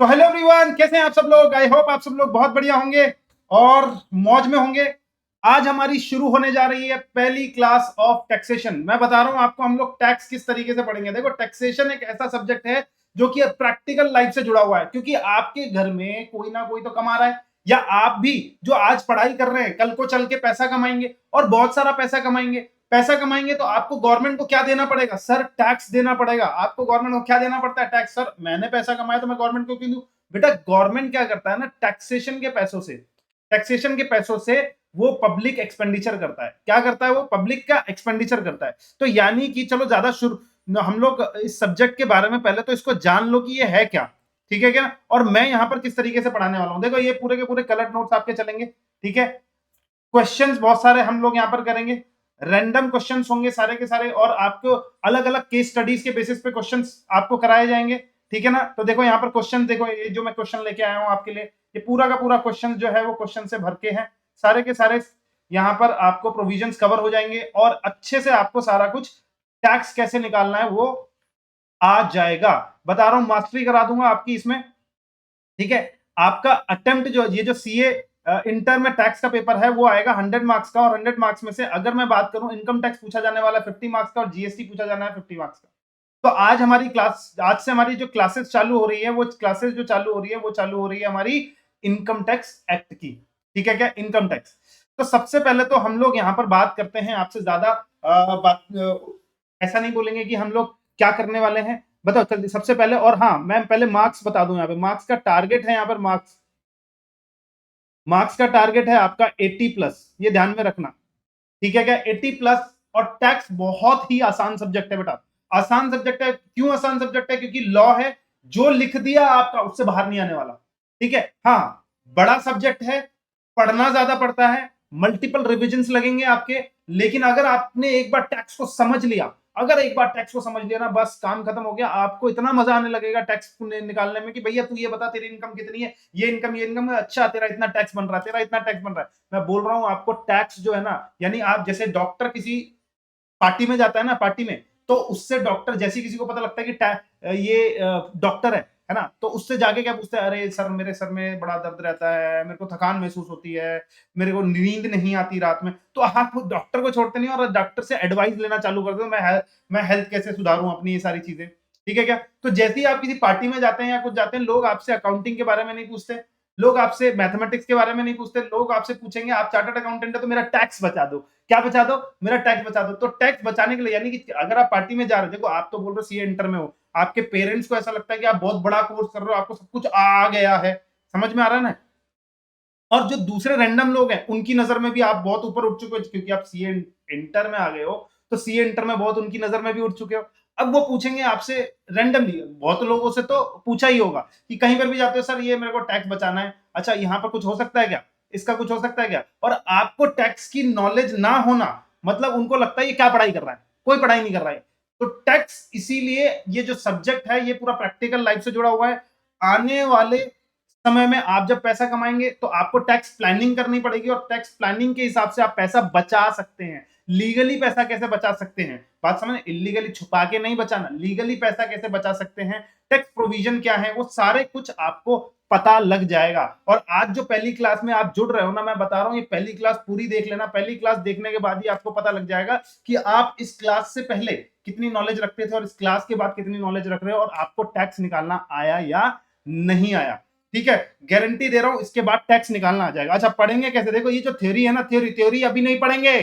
तो hello everyone, कैसे हैं आप सब लोग। आई होप आप सब लोग बहुत बढ़िया होंगे और मौज में होंगे। आज हमारी शुरू होने जा रही है पहली क्लास ऑफ टैक्सेशन। मैं बता रहा हूं आपको हम लोग टैक्स किस तरीके से पढ़ेंगे। देखो, टैक्सेशन एक ऐसा सब्जेक्ट है जो कि प्रैक्टिकल लाइफ से जुड़ा हुआ है, क्योंकि आपके घर में कोई ना कोई तो कमा रहा है, या आप भी जो आज पढ़ाई कर रहे हैं कल को चल के पैसा कमाएंगे और बहुत सारा पैसा कमाएंगे। पैसा कमाएंगे तो आपको गवर्नमेंट को क्या देना पड़ेगा सर? टैक्स देना पड़ेगा। आपको गवर्नमेंट को क्या देना पड़ता है? टैक्स। सर मैंने पैसा कमाया तो मैं गवर्नमेंट को क्यों दूं? बेटा, गवर्नमेंट क्या करता है ना, टैक्सेशन के पैसों से वो पब्लिक एक्सपेंडिचर करता है। क्या करता है? वो पब्लिक का एक्सपेंडिचर करता है। तो यानी कि चलो ज्यादा शुरू हम लोग इस सब्जेक्ट के बारे में पहले तो इसको जान लो कि ये है क्या। ठीक है क्या? और मैं यहां पर किस तरीके से पढ़ाने वाला हूं, देखो ये पूरे के पूरे कलर नोट्स आपके चलेंगे। ठीक है, क्वेश्चंस बहुत सारे हम लोग यहां पर करेंगे, रैंडम क्वेश्चंस होंगे सारे के सारे, और आपको अलग अलग केस स्टडीज के बेसिस पे क्वेश्चंस आपको कराए जाएंगे। ठीक है ना? तो देखो यहाँ पर क्वेश्चन, देखो ये जो मैं क्वेश्चन लेके आया हूं आपके लिए, ये पूरा का पूरा क्वेश्चन जो है वो क्वेश्चन से भर के है सारे के सारे। यहाँ पर आपको प्रोविजंस कवर हो जाएंगे और अच्छे से आपको सारा कुछ टैक्स कैसे निकालना है वो आ जाएगा। बता रहा हूं, मास्टरी करा दूंगा आपकी इसमें। ठीक है, आपका अटेम्प्ट जो ये जो सीए इंटर में टैक्स का पेपर है वो आएगा 100 मार्क्स का, और 100 मार्क्स में से अगर मैं बात करूं, इनकम टैक्स पूछा जाने वाला है 50 मार्क्स का, और जीएसटी पूछा जाना है 50 मार्क्स का। तो आज से हमारी जो क्लासेस चालू हो रही है, वो क्लासेस जो चालू हो रही है वो चालू हो रही है हमारी इनकम टैक्स एक्ट की। ठीक है क्या? Income tax. तो सबसे पहले तो हम लोग यहाँ पर बात करते हैं, आपसे ज्यादा ऐसा नहीं बोलेंगे कि हम लोग क्या करने वाले हैं। बताओ जल्दी सबसे पहले। और हाँ, मैं पहले मार्क्स बता दूं, यहाँ पे मार्क्स का टारगेट है, यहाँ पर मार्क्स का टारगेट है आपका 80 प्लस, ये ध्यान में रखना। ठीक है क्या? 80 प्लस। और टैक्स बहुत ही आसान सब्जेक्ट है बेटा, आसान सब्जेक्ट है। क्यों आसान सब्जेक्ट है? क्योंकि लॉ है, जो लिख दिया आपका उससे बाहर नहीं आने वाला। ठीक है? हाँ, बड़ा सब्जेक्ट है, पढ़ना ज्यादा पड़ता है, मल्टीपल रिविजन्स लगेंगे आपके, लेकिन अगर आपने एक बार टैक्स को समझ लिया, अगर एक बार टैक्स को समझ लिया ना, बस काम खत्म हो गया। आपको इतना मजा आने लगेगा टैक्स निकालने में कि भैया तू ये बता तेरी इनकम कितनी है, ये इनकम है, अच्छा तेरा इतना टैक्स बन रहा है, तेरा इतना टैक्स बन रहा है। मैं बोल रहा हूं आपको, टैक्स जो है ना, यानी आप जैसे डॉक्टर किसी पार्टी में जाता है ना, पार्टी में, तो उससे डॉक्टर जैसे किसी को पता लगता है कि ये डॉक्टर है ना, तो उससे जाके क्या पूछते हैं? अरे सर, मेरे सर में बड़ा दर्द रहता है, मेरे को थकान महसूस होती है, मेरे को नींद नहीं आती रात में। तो आप डॉक्टर को छोड़ते नहीं और डॉक्टर से एडवाइस लेना चालू कर दो, मैं हेल्थ कैसे सुधारूं अपनी, ये सारी चीजें। ठीक है क्या? तो जैसे ही आप किसी पार्टी में जाते हैं या कुछ जाते हैं, लोग आपसे अकाउंटिंग के बारे में नहीं पूछते, लोग आपसे मैथमेटिक्स के बारे में नहीं पूछते, लोग आपसे पूछेंगे आप चार्टर्ड अकाउंटेंट है तो मेरा टैक्स बचा दो। क्या बचा दो? मेरा टैक्स बचा दो। तो टैक्स बचाने के लिए, यानी कि अगर आप पार्टी में जा रहे हो, देखो आप तो बोल रहे हो सीए इंटर में हो, आपके पेरेंट्स को ऐसा लगता है कि आप बहुत बड़ा कोर्स कर रहे हो, आपको सब कुछ आ गया है, समझ में आ रहा है ना। और जो दूसरे रैंडम लोग हैं उनकी नजर में भी आप बहुत ऊपर उठ चुके हो, क्योंकि आप सीए इंटर में आ गए हो, तो सीए इंटर में बहुत उनकी नजर में भी उठ चुके हो। अब वो पूछेंगे आपसे रैंडमली, बहुत लोगों से तो पूछा ही होगा कि कहीं पर भी जाते हो, सर ये मेरे को टैक्स बचाना है, अच्छा यहाँ पर कुछ हो सकता है क्या, इसका कुछ हो सकता है क्या? और आपको टैक्स की नॉलेज ना होना मतलब उनको लगता है ये क्या पढ़ाई कर रहा है, कोई पढ़ाई नहीं कर रहा है। तो टैक्स, इसीलिए ये जो सब्जेक्ट है ये पूरा प्रैक्टिकल लाइफ से जुड़ा हुआ है। आने वाले समय में आप जब पैसा कमाएंगे तो आपको टैक्स प्लानिंग करनी पड़ेगी, और टैक्स प्लानिंग के हिसाब से आप पैसा बचा सकते हैं। लीगली पैसा कैसे बचा सकते हैं, बात समझ, इलीगली छुपा के नहीं बचाना, लीगली पैसा कैसे बचा सकते हैं, टैक्स प्रोविजन क्या है, वो सारे कुछ आपको पता लग जाएगा। और आज जो पहली क्लास में आप जुड़ रहे हो ना, मैं बता रहा हूं ये पहली क्लास पूरी देख लेना। पहली क्लास देखने के बाद ही आपको पता लग जाएगा कि आप इस क्लास से पहले कितनी नॉलेज रखते थे और इस क्लास के बाद कितनी नॉलेज रख रहे हो, और आपको टैक्स निकालना आया या नहीं आया। ठीक है, गारंटी दे रहा हूं इसके बाद टैक्स निकालना आ जाएगा। अच्छा, पढ़ेंगे कैसे? देखो ये जो थ्योरी है ना, थ्योरी अभी नहीं पढ़ेंगे,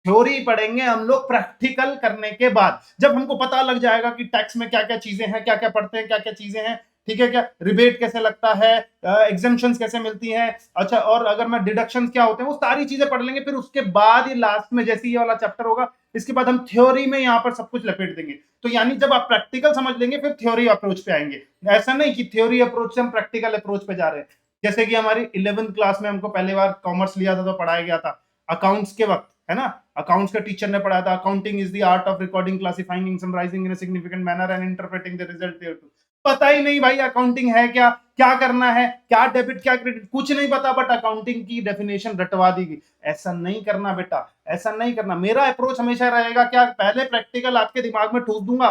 थ्योरी पढ़ेंगे हम लोग प्रैक्टिकल करने के बाद, जब हमको पता लग जाएगा कि टैक्स में क्या क्या चीजें हैं, क्या क्या पढ़ते हैं, क्या क्या चीजें हैं। ठीक है क्या? रिबेट कैसे लगता है, एग्जेम्पशंस कैसे मिलती हैं, अच्छा, और अगर मैं डिडक्शंस क्या होते हैं, वो सारी चीजें पढ़ लेंगे। फिर उसके बाद ही लास्ट में जैसे ये वाला चैप्टर होगा, इसके बाद हम थ्योरी में यहाँ पर सब कुछ लपेट देंगे। तो यानी जब आप प्रैक्टिकल समझ लेंगे फिर थ्योरी अप्रोच पे आएंगे। ऐसा नहीं कि थ्योरी अप्रोच से हम प्रैक्टिकल अप्रोच पे जा रहे हैं। जैसे कि हमारी 11th क्लास में हमको पहली बार कॉमर्स लिया था तो पढ़ाया गया था अकाउंट्स के वक्त, है ना। अकाउंट्स का टीचर ने पढ़ाया था, accounting is the art of recording, classifying, summarising in a significant manner and interpreting the result thereto. पता ही नहीं भाई अकाउंटिंग है क्या, क्या करना है, क्या डेबिट क्या क्रेडिट, कुछ नहीं पता, बट अकाउंटिंग की डेफिनेशन रटवा दी गई। ऐसा नहीं करना बेटा, ऐसा नहीं करना। मेरा अप्रोच हमेशा रहेगा क्या, पहले प्रैक्टिकल आपके दिमाग में ठूस दूंगा,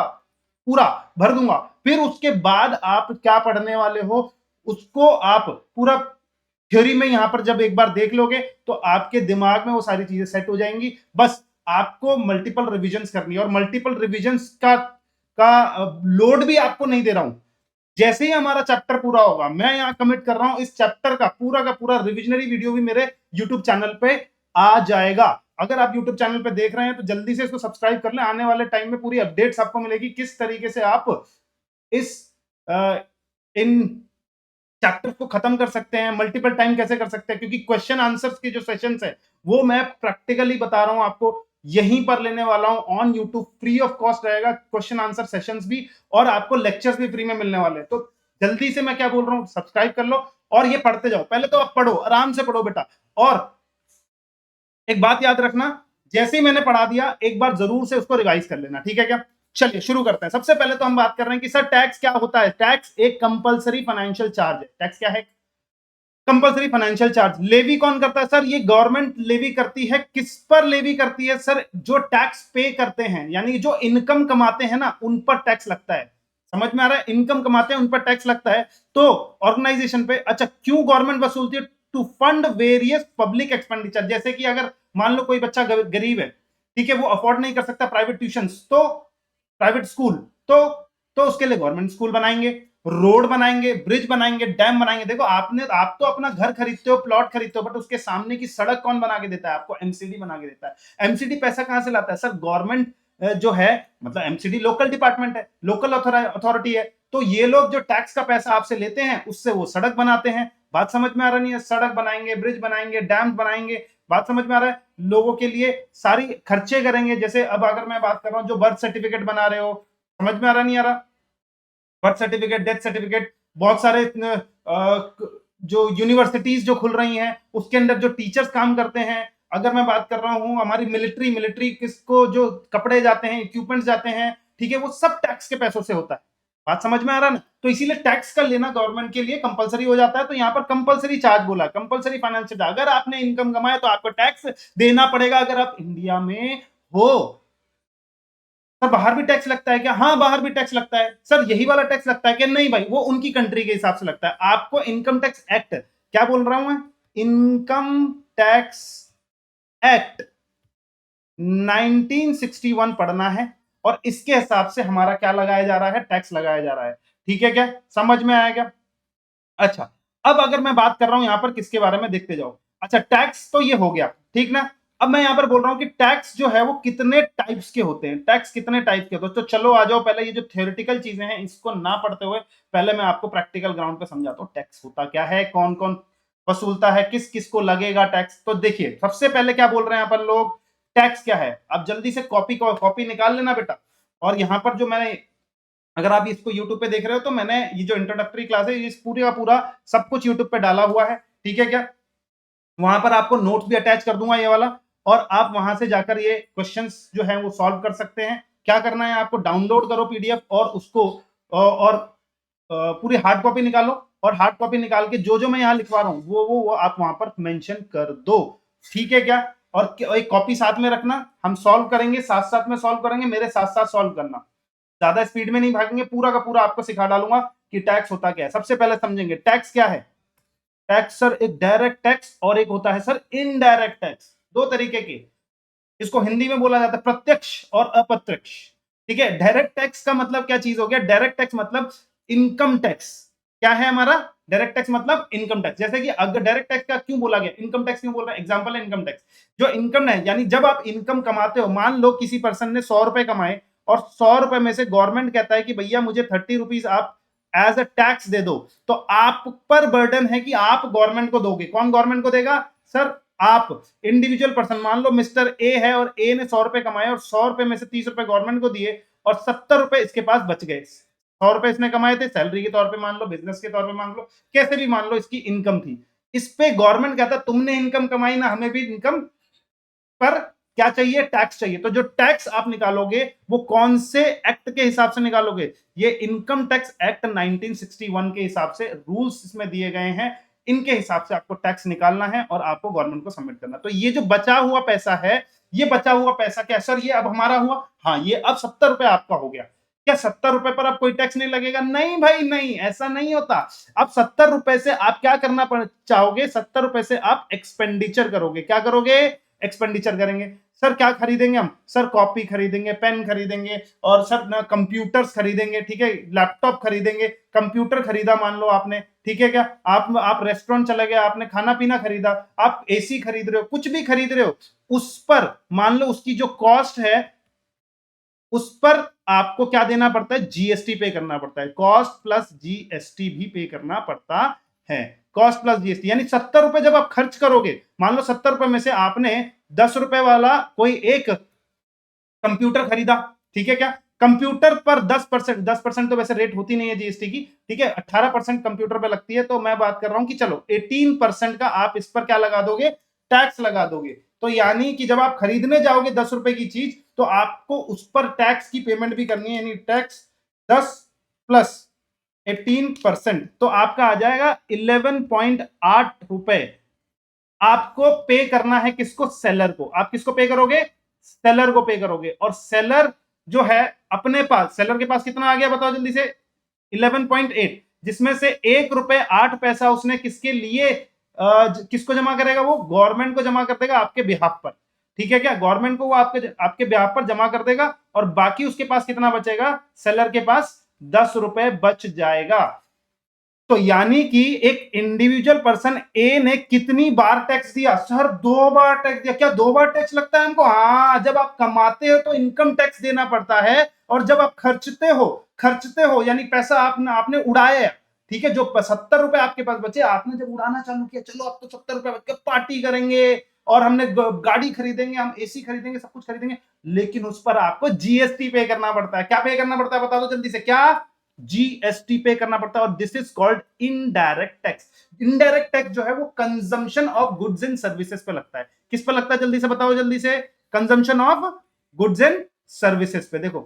पूरा भर दूंगा, फिर उसके बाद आप क्या पढ़ने वाले हो उसको आप पूरा थ्योरी में यहां पर जब एक बार देख लोगे तो आपके दिमाग में वो सारी चीजें सेट हो जाएंगी। बस आपको मल्टीपल रिविजन्स करनी है, और मल्टीपल रिविजन्स का लोड भी आपको नहीं दे रहा हूं। जैसे ही हमारा चैप्टर पूरा होगा, मैं यहां कमिट कर रहा हूं, इस चैप्टर का पूरा रिविजनरी वीडियो भी मेरे यूट्यूब चैनल पे आ जाएगा। अगर आप यूट्यूब चैनल पे देख रहे हैं तो जल्दी से इसको सब्सक्राइब कर लें। आने वाले टाइम में पूरी अपडेट्स आपको मिलेगी किस तरीके से आप इस इन चैप्टर को खत्म कर सकते हैं, मल्टीपल टाइम कैसे कर सकते हैं, क्योंकि क्वेश्चन आंसर्स के जो सेशंस है वो मैं प्रैक्टिकली बता रहा हूं आपको, यहीं पर लेने वाला हूं on YouTube, free of cost रहेगा क्वेश्चन आंसर सेशंस भी, और आपको लेक्चर्स भी फ्री में मिलने वाले हैं। तो जल्दी से मैं क्या बोल रहा हूं, सब्सक्राइब कर लो और ये पढ़ते जाओ। पहले तो आप पढ़ो, आराम से पढ़ो बेटा, और एक बात याद रखना, जैसे ही मैंने पढ़ा दिया एक बार जरूर से उसको रिवाइज कर लेना, ठीक है क्या। चलिए शुरू करते हैं। सबसे पहले तो हम बात कर रहे हैं कि सर टैक्स क्या होता है। टैक्स एक कंपलसरी फाइनेंशियल चार्ज है। टैक्स क्या है? Compulsory financial charge. लेवी कौन करता है सर? ये गवर्नमेंट लेवी करती है। किस पर लेवी करती है सर? जो टैक्स पे करते हैं, यानी जो इनकम कमाते हैं ना, उन पर टैक्स लगता है। समझ में आ रहा है? इनकम कमाते हैं उन पर टैक्स लगता है। तो ऑर्गेनाइजेशन पे, अच्छा क्यों गवर्नमेंट वसूलती है? To fund various public expenditure. जैसे कि अगर मान लो कोई बच्चा गरीब है, ठीक है, वो अफोर्ड नहीं कर सकता प्राइवेट ट्यूशन, तो प्राइवेट स्कूल, तो उसके लिए गवर्नमेंट स्कूल बनाएंगे, रोड बनाएंगे, ब्रिज बनाएंगे, डैम बनाएंगे। देखो आप तो अपना घर खरीदते हो, प्लॉट खरीदते हो, बट उसके सामने की सड़क कौन बना के देता है? आपको एमसीडी बना के देता है। एमसीडी पैसा कहां से लाता है सर? गवर्नमेंट जो है, मतलब एमसीडी लोकल डिपार्टमेंट है, लोकल अथॉरिटी है। तो ये लोग जो टैक्स का पैसा आपसे लेते हैं उससे वो सड़क बनाते हैं। बात समझ में आ रहा नहीं है? सड़क बनाएंगे, ब्रिज बनाएंगे, डैम बनाएंगे। बात समझ में आ रहा है? लोगों के लिए सारी खर्चे करेंगे। जैसे अब अगर मैं बात कर रहा हूं, जो बर्थ सर्टिफिकेट बना रहे हो, समझ में आ रहा नहीं आ रहा? बर्थ सर्टिफिकेट, डेथ सर्टिफिकेट, बहुत सारे जो यूनिवर्सिटीज जो खुल रही हैं उसके अंदर जो टीचर्स काम करते हैं। अगर मैं बात कर रहा हूं हमारी मिलिट्री किसको जो कपड़े जाते हैं, इक्विपमेंट्स जाते हैं, ठीक है, वो सब टैक्स के पैसों से होता है। बात समझ में आ रहा है ना? तो इसीलिए टैक्स का लेना गवर्नमेंट के लिए कंपलसरी हो जाता है। तो यहां पर कंपलसरी चार्ज बोला, कंपलसरी फाइनेंशियल चार्ज। अगर आपने इनकम कमाया तो आपको टैक्स देना पड़ेगा, अगर आप इंडिया में हो। सर बाहर भी टैक्स लगता है क्या? हाँ, बाहर भी टैक्स लगता है। सर यही वाला टैक्स लगता है क्या? नहीं भाई, वो उनकी कंट्री के हिसाब से लगता है। आपको इनकम टैक्स एक्ट, क्या बोल रहा हूं मैं, इनकम टैक्स एक्ट 1961 पढ़ना है, और इसके हिसाब से हमारा क्या लगाया जा रहा है? टैक्स लगाया जा रहा है। ठीक है क्या? समझ में आया क्या? अच्छा, अब अगर मैं बात कर रहा हूं यहां पर किसके बारे में, देखते जाओ। अच्छा, टैक्स तो ये हो गया, ठीक ना। अब मैं यहां पर बोल रहा हूं कि टैक्स जो है वो कितने टाइप्स के होते हैं। टैक्स कितने टाइप के होते हैं? तो चलो आ जाओ, पहले ये जो थ्योरेटिकल चीजें हैं इसको ना पढ़ते हुए पहले मैं आपको प्रैक्टिकल ग्राउंड पे समझाता हूं। टैक्स होता क्या है, कौन कौन वसूलता है, किस किस को लगेगा टैक्स। तो देखिए सबसे पहले क्या बोल रहे हैं यहाँ पर लोग, टैक्स क्या है। अब जल्दी से कॉपी निकाल लेना बेटा। और यहां पर जो मैंने, अगर आप इसको YouTube पे देख रहे हो तो मैंने ये जो इंट्रोडक्टरी क्लास है इस पूरे का पूरा सब कुछ YouTube पे डाला हुआ है, ठीक है क्या। वहां पर आपको नोट्स भी अटैच कर दूंगा ये वाला, और आप वहां से जाकर ये क्वेश्चंस जो है वो सॉल्व कर सकते हैं। क्या करना है आपको, डाउनलोड करो पीडीएफ और उसको और पूरी हार्ड कॉपी निकालो, और हार्ड कॉपी निकाल के जो जो मैं यहाँ लिखवा रहा हूँ वो आप वहां पर मेंशन कर दो, ठीक है क्या। और एक कॉपी साथ में रखना, हम सॉल्व करेंगे, साथ साथ में सॉल्व करेंगे, मेरे साथ साथ सॉल्व करना, ज्यादा स्पीड में नहीं भागेंगे, पूरा का पूरा आपको सिखा डालूंगा कि टैक्स होता क्या है। सबसे पहले समझेंगे टैक्स क्या है। टैक्स सर एक डायरेक्ट टैक्स और एक होता है सर इनडायरेक्ट टैक्स, दो तरीके के। इसको हिंदी में बोला जाता है प्रत्यक्ष और अप्रत्यक्ष, ठीक है। डायरेक्ट टैक्स का मतलब क्या चीज हो गया? डायरेक्ट टैक्स मतलब इनकम टैक्स। क्या है हमारा? डायरेक्ट टैक्स मतलब इनकम टैक्स। जैसे कि अगर डायरेक्ट टैक्स का क्यों बोला गया, इनकम टैक्स क्यों बोल रहे हैं, एग्जांपल है इनकम टैक्स। जो इनकम है, यानी जब आप इनकम कमाते हो, मान लो किसी पर्सन ने 100 रुपए कमाए, और 100 रुपए में से गवर्नमेंट कहता है कि भैया मुझे 30 रुपीज आप एज अ टैक्स दे दो, तो आप पर बर्डन है कि आप गवर्नमेंट को दोगे। कौन गवर्नमेंट को देगा सर? आप इंडिविजुअल पर्सन। मान लो मिस्टर ए है और ए ने 100 रुपए कमाए, और 100 रुपए में से 30 रुपए गवर्नमेंट को दिए, और 70 रुपए इसके पास बच गए। 100 रुपए इसने कमाए थे सैलरी के तौर पे, मान लो बिजनेस के तौर पे, मान लो कैसे भी मान लो इसकी इनकम थी। इस पे गवर्नमेंट कहता तुमने इनकम कमाई ना, हमें भी इनकम पर क्या चाहिए? टैक्स चाहिए। तो जो टैक्स आप निकालोगे वो कौन से एक्ट के हिसाब से निकालोगे? ये इनकम टैक्स एक्ट 1961 के हिसाब से रूल्स इसमें दिए गए हैं, इनके हिसाब से आपको टैक्स निकालना है और आपको गवर्नमेंट को सबमिट करना। तो ये जो बचा हुआ पैसा है, ये बचा हुआ पैसा क्या सर? ये अब हमारा हुआ, हाँ, ये अब 70 रुपए आपका हो गया। क्या 70 रुपए पर अब कोई टैक्स नहीं लगेगा? नहीं भाई नहीं, ऐसा नहीं होता। अब 70 रुपए से आप क्या करना चाहोगे? 70 रुपए से आप एक्सपेंडिचर करोगे। क्या करोगे? एक्सपेंडिचर करेंगे। सर क्या खरीदेंगे हम? सर कॉपी खरीदेंगे, पेन खरीदेंगे, और सर ना कंप्यूटर्स खरीदेंगे, ठीक है, लैपटॉप खरीदेंगे। कंप्यूटर खरीदा मान लो आपने, ठीक है क्या, आप रेस्टोरेंट चले गए, आपने खाना पीना खरीदा, आप एसी खरीद रहे हो, कुछ भी खरीद रहे हो, उस पर मान लो उसकी जो कॉस्ट है, उस पर आपको क्या देना पड़ता है? जीएसटी पे करना पड़ता है। कॉस्ट प्लस जीएसटी भी पे करना पड़ता है। कॉस्ट प्लस जीएसटी यानी 70 रुपए जब आप खर्च करोगे, मान लो 70 रुपए में से आपने 10 रुपए वाला कोई एक कंप्यूटर खरीदा, ठीक है क्या, कंप्यूटर पर 10%, 10% तो वैसे रेट होती नहीं है जीएसटी की, ठीक है, 18% कंप्यूटर पे लगती है, तो मैं बात कर रहा हूं कि चलो 18% का आप इस पर क्या लगा दोगे? टैक्स लगा दोगे। तो यानी कि जब आप खरीदने जाओगे 10 रुपए की चीज, तो आपको उस पर टैक्स की पेमेंट भी करनी है, यानी टैक्स 10 प्लस 18%, तो आपका आ जाएगा 11.8 रुपए आपको पे करना है। किसको? सेलर को। आप किसको पे करोगे? सेलर को पे करोगे। और सेलर जो है अपने पास, सेलर के पास कितना आ गया बताओ जल्दी से? 11.8, जिसमें से 1 रुपए 8 पैसा उसने किसके लिए किसको जमा करेगा? वो गवर्नमेंट को जमा कर देगा आपके बिहाफ पर, ठीक है क्या, गवर्नमेंट को वो आपके आपके बिहाफ पर जमा कर देगा, और बाकी उसके पास कितना बचेगा? सेलर के पास 10 रुपए बच जाएगा। तो यानी कि एक इंडिविजुअल पर्सन ए ने कितनी बार टैक्स दिया? सर 2 बार टैक्स दिया। क्या 2 बार टैक्स लगता है हमको? हाँ, जब आप कमाते हो तो इनकम टैक्स देना पड़ता है, और जब आप खर्चते हो यानी पैसा आपने उड़ाया, ठीक है, जो 70 रुपए आपके पास बचे, आपने जब उड़ाना चालू किया, चलो अब तो 70 रुपए बच गए, पार्टी करेंगे, और हमने गाड़ी खरीदेंगे, हम एसी खरीदेंगे, सब कुछ खरीदेंगे, लेकिन उस पर आपको जीएसटी पे करना पड़ता है। क्या पे करना पड़ता है बता दो जल्दी से? क्या? जीएसटी पे करना पड़ता है, और this is called indirect tax. Indirect tax जो है वो consumption of goods and services पे लगता है। किस पे लगता है जल्दी से बताओ जल्दी से? Consumption of goods and services पे। देखो,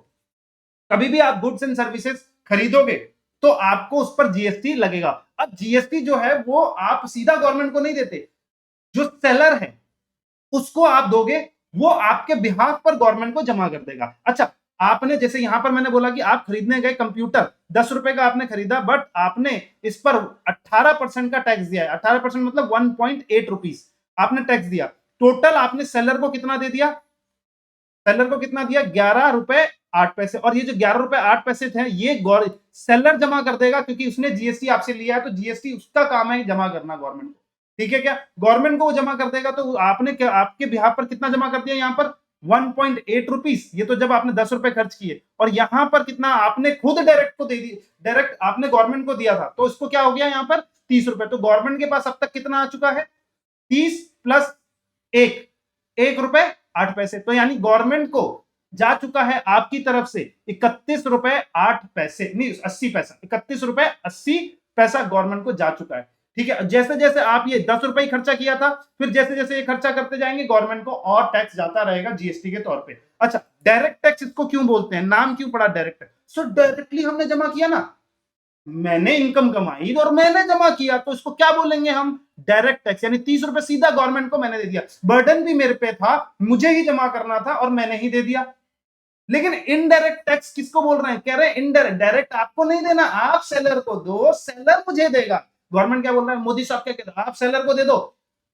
कभी भी आप गुड्स एंड सर्विसेज खरीदोगे तो आपको उस पर जीएसटी लगेगा। अब जीएसटी जो है वो आप सीधा गवर्नमेंट को नहीं देते, जो सेलर है उसको आप दोगे, वो आपके बिहाफ पर गवर्नमेंट को जमा कर देगा। अच्छा, आपने जैसे यहां पर मैंने बोला कि आप खरीदने गए कंप्यूटर, 10 रुपए का आपने खरीदा, बट आपने इस पर 18% का टैक्स दिया है। 18% मतलब 1.8 रुपीज आपने टैक्स दिया। टोटल आपने सेलर को कितना दे दिया? सेलर को कितना दिया? 11 रुपए 8 पैसे। और ये जो 11 रुपए 8 पैसे थे, ये सेलर जमा कर देगा, क्योंकि उसने जीएसटी आपसे लिया है, तो जीएसटी उसका काम है जमा करना गवर्नमेंट को, ठीक है क्या, गवर्नमेंट को वो जमा कर देगा। तो आपने क्या, आपके बिहार पर कितना जमा कर दिया? यहाँ पर 1.8 रुपीज, ये तो जब आपने 10 रुपए खर्च किए, और यहां पर कितना आपने खुद डायरेक्ट को दे दी, डायरेक्ट आपने गवर्नमेंट को दिया था, तो इसको क्या हो गया यहाँ पर? 30 रुपए। तो गवर्नमेंट के पास अब तक कितना आ चुका है? 30 प्लस 1, 1 रुपए 8 पैसे। तो यानी गवर्नमेंट को जा चुका है आपकी तरफ से 31 रुपए 8 पैसे, नहीं 80 पैसा, 31 रुपए 80 पैसा गवर्नमेंट को जा चुका है, ठीक है। जैसे जैसे आप ये 10 रुपए ही खर्चा किया था, फिर जैसे जैसे ये खर्चा करते जाएंगे, गवर्नमेंट को और टैक्स जाता रहेगा जीएसटी के तौर पे। अच्छा, डायरेक्ट टैक्स इसको क्यों बोलते हैं? नाम क्यों पड़ा डायरेक्ट टैक्स? सो डायरेक्टली हमने जमा किया ना, मैंने इनकम कमाई और मैंने जमा किया, तो इसको क्या बोलेंगे हम? Direct tax. यानी 30 रुपए सीधा गवर्नमेंट को मैंने दे दिया, बर्डन भी मेरे पे था, मुझे ही जमा करना था और मैंने ही दे दिया। लेकिन इनडायरेक्ट टैक्स किसको बोल रहे हैं? कह रहे हैं इनडायरेक्ट, डायरेक्ट आपको नहीं देना, आप सेलर को दो, सेलर मुझे देगा। गवर्नमेंट क्या बोल रहा है? मोदी साहब क्या कहते हैं? आप सेलर को दे दो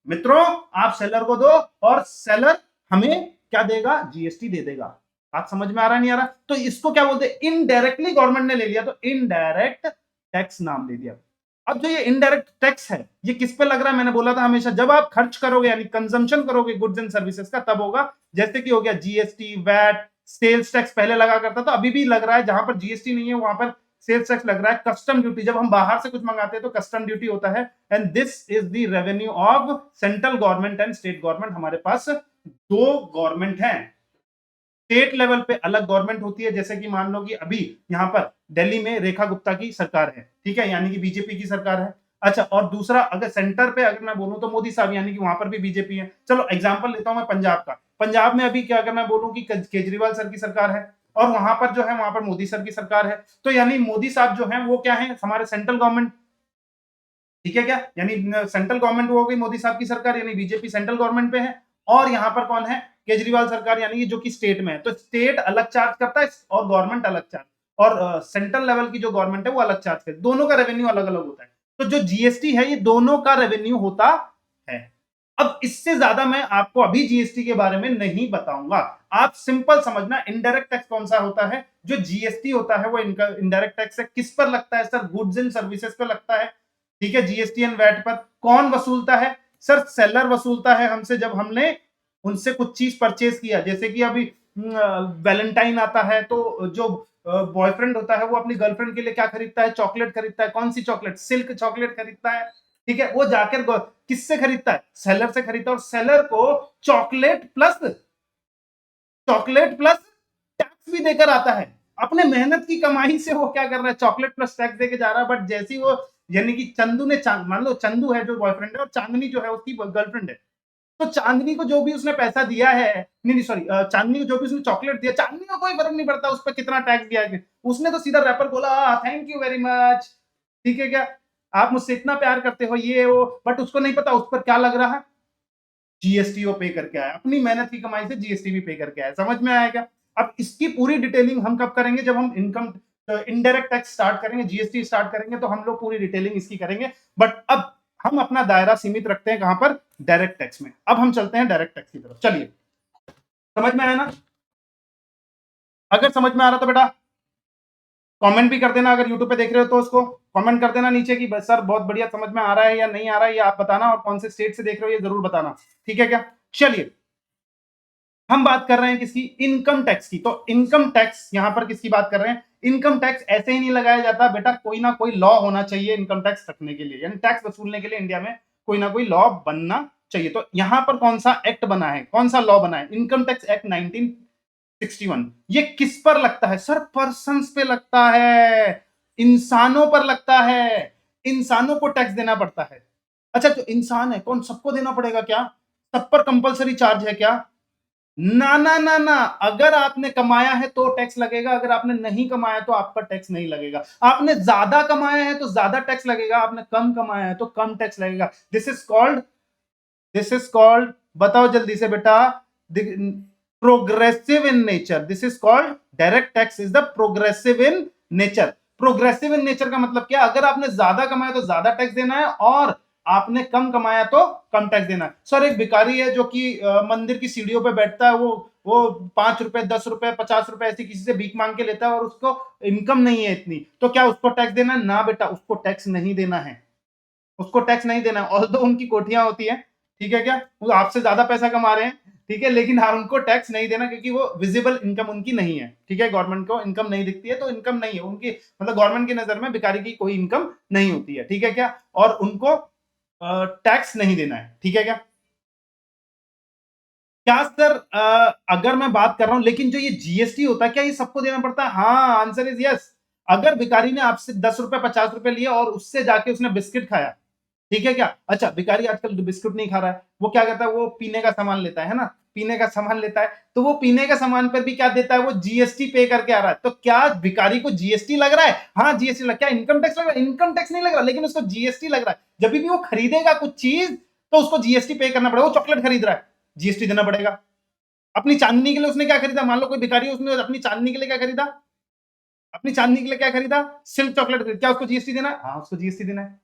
मित्रों, आप सेलर को दो, और सेलर हमें क्या देगा? जीएसटी दे देगा। बात समझ में आ रहा नहीं आ रहा? तो इसको क्या बोलते हैं? इनडायरेक्टली गवर्नमेंट ने ले लिया, तो इनडायरेक्ट टैक्स नाम दे दिया। अब जो ये इनडायरेक्ट टैक्स है, ये किस पे लग रहा है? मैंने बोला था हमेशा जब आप खर्च करोगे यानी कंजम्पशन करोगे गुड्स एंड सर्विसेज का, तब होगा। जैसे कि हो गया जीएसटी, वैट, सेल्स टैक्स पहले लगा करता था, अभी भी लग रहा है, जहां पर जीएसटी नहीं है वहां पर सेल्स टैक्स लग रहा है। कस्टम ड्यूटी, जब हम बाहर से कुछ मंगाते हैं तो कस्टम ड्यूटी होता है, and this is the revenue of central government and state government. हमारे पास दो गवर्नमेंट हैं। स्टेट लेवल पे अलग गवर्नमेंट होती है, जैसे कि मान लो कि अभी यहाँ पर दिल्ली में रेखा गुप्ता की सरकार है, ठीक है, यानी कि बीजेपी की सरकार है। अच्छा, और दूसरा अगर सेंटर पे अगर मैं बोलूं तो मोदी साहब, यानी कि वहां पर भी बीजेपी है। चलो एग्जांपल लेता हूं मैं पंजाब का। पंजाब में अभी क्या, अगर मैं बोलूं कि केजरीवाल सर की सरकार है, और वहां पर जो है वहां पर मोदी सर की सरकार है, तो यानी मोदी साहब जो है वो क्या है? हमारे सेंट्रल गवर्नमेंट, ठीक है क्या, यानी सेंट्रल गवर्नमेंट हो गई मोदी साहब की सरकार, यानी बीजेपी सेंट्रल गवर्नमेंट पे है। और यहाँ पर कौन है? केजरीवाल सरकार, यानी कि जो कि स्टेट में है। तो स्टेट अलग चार्ज करता है और गवर्नमेंट अलग चार्ज। और सेंट्रल लेवल की जो गवर्नमेंट है वो अलग चार्ज करती है, दोनों का रेवेन्यू अलग अलग होता है। तो जो जीएसटी है ये दोनों का रेवेन्यू होता है। अब इससे ज्यादा मैं आपको अभी जीएसटी के बारे में नहीं बताऊंगा, आप सिंपल समझना इनडायरेक्ट टैक्स कौन सा होता है। जो जीएसटी होता है वो इनडायरेक्ट टैक्स है, किस पर लगता है सर, गुड्स एंड सर्विसेज पर लगता है, ठीक है, जीएसटी एंड वैट पर। कौन वसूलता है सर, सेलर वसूलता है हमसे, जब हमने उनसे कुछ चीज परचेज किया, जैसे कि अभी वैलेंटाइन आता है तो जो बॉयफ्रेंड होता है वो अपनी गर्लफ्रेंड के लिए क्या खरीदता है, चॉकलेट खरीदता है, कौन सी चॉकलेट, सिल्क चॉकलेट खरीदता है, ठीक है, वो जाकर किससे खरीदता है, सेलर से खरीदता है, और सेलर को चॉकलेट प्लस टैक्स भी देकर आता है, अपने मेहनत की कमाई से वो क्या कर रहा है, चॉकलेट प्लस टैक्स देके जा रहा है। बट जैसी वो, यानी कि चंदू ने, मान लो चंदू है जो बॉयफ्रेंड है और चांदनी जो है उसकी गर्लफ्रेंड है, तो चांदनी को जो भी उसने पैसा दिया है, नहीं नहीं सॉरी, चांदनी को जो भी उसने चॉकलेट दिया, चांदनी को कोई फर्क नहीं पड़ता उस पर कितना टैक्स दिया है, उसने तो सीधा रैपर बोला थैंक यू वेरी मच, ठीक है क्या, आप मुझसे इतना प्यार करते हो ये वो, बट उसको नहीं पता उस पर क्या लग रहा है, जीएसटी वो पे करके आया, अपनी मेहनत की कमाई से जीएसटी भी पे करके आया। समझ में आएगा। अब इसकी पूरी डिटेलिंग हम कब करेंगे, जब हम इनकम इनडायरेक्ट टैक्स स्टार्ट करेंगे, जीएसटी स्टार्ट करेंगे, तो हम लोग पूरी डिटेलिंग इसकी करेंगे। बट अब हम अपना दायरा सीमित रखते हैं कहां पर, डायरेक्ट टैक्स में। अब हम चलते हैं डायरेक्ट टैक्स की तरफ, चलिए, समझ में आया ना। अगर समझ में आ रहा तो बेटा कमेंट भी कर देना, अगर यूट्यूब पे देख रहे हो तो उसको कमेंट कर देना नीचे कि सर बहुत बढ़िया समझ में आ रहा है या नहीं आ रहा है, ये आप बताना, और कौन से स्टेट से देख रहे हो ये जरूर बताना, ठीक है क्या। चलिए, हम बात कर रहे हैं किसकी, इनकम टैक्स की। तो इनकम टैक्स यहां पर किसकी बात कर रहे हैं, इनकम टैक्स ऐसे ही नहीं लगाया जाता बेटा, कोई ना कोई लॉ होना चाहिए इनकम टैक्स रखने के लिए, यानी टैक्स वसूलने के लिए इंडिया में कोई ना कोई लॉ बनना चाहिए। तो यहां पर कौन सा एक्ट बना है, कौन सा लॉ बना है, इनकम टैक्स एक्ट 1961। ये किस पर लगता है सर, पर्संस पे लगता है, इंसानों पर लगता है, इंसानों को टैक्स देना पड़ता है। अच्छा, जो इंसान है कौन, सबको देना पड़ेगा क्या, सब पर कंपलसरी चार्ज है क्या, ना ना ना ना, अगर आपने कमाया है तो टैक्स लगेगा, अगर आपने नहीं कमाया तो आपका टैक्स नहीं लगेगा। आपने ज्यादा कमाया है तो ज्यादा टैक्स लगेगा, आपने कम कमाया है तो कम टैक्स लगेगा। दिस इज कॉल्ड, बताओ जल्दी से बेटा, progressive in nature, this is called, direct tax is the progressive in nature. Progressive in nature का मतलब क्या, अगर आपने ज्यादा कमाया तो ज्यादा टैक्स देना है, और आपने कम कमाया तो कम टैक्स देना है। सर एक भिखारी है जो कि मंदिर की सीढ़ियों पे बैठता है, वो 5 रुपए 10 रुपए 50 रुपए ऐसी किसी से भीख मांग के लेता है और उसको इनकम नहीं है इतनी, तो क्या उसको टैक्स देना है, ना बेटा उसको टैक्स नहीं देना है, उसको टैक्स नहीं देना है। ऑल्दो उनकी कोठियां होती है, ठीक है क्या, वो आपसे ज्यादा पैसा कमा रहे हैं, ठीक है, लेकिन हाँ उनको टैक्स नहीं देना, क्योंकि वो विजिबल इनकम उनकी नहीं है, ठीक है, गवर्नमेंट को इनकम नहीं दिखती है तो इनकम नहीं है उनकी, मतलब गवर्नमेंट की नजर में भिखारी की कोई इनकम नहीं होती है, ठीक है क्या, और उनको टैक्स नहीं देना है, ठीक है क्या। क्या सर, अगर मैं बात कर रहा हूं, लेकिन जो ये जीएसटी होता है क्या ये सबको देना पड़ता है, हाँ आंसर इज यस। अगर भिखारी ने आपसे 10 रुपए 50 रुपए लिए और उससे जाके उसने बिस्किट खाया, ठीक है क्या, अच्छा भिखारी आजकल बिस्कुट नहीं खा रहा है, वो क्या करता है, वो पीने का सामान लेता है ना, पीने का सामान लेता है, तो वो पीने का सामान पर भी क्या देता है, वो जीएसटी पे करके आ रहा है। तो क्या भिखारी को जीएसटी लग रहा है, हाँ जीएसटी लग, क्या इनकम टैक्स लग रहा है, इनकम टैक्स नहीं लग रहा, लेकिन उसको जीएसटी लग रहा है। जब भी वो खरीदेगा कुछ चीज तो उसको जीएसटी पे करना पड़ेगा, वो चॉकलेट खरीद रहा है, जीएसटी देना पड़ेगा। अपनी चांदनी के लिए उसने क्या खरीदा, मान लो कोई भिखारी है, उसने अपनी चांदनी के लिए क्या खरीदा, अपनी चांदनी के लिए क्या खरीदा, सिल्क चॉकलेट खरीदा, क्या उसको जीएसटी देना है, हाँ उसको जीएसटी देना है।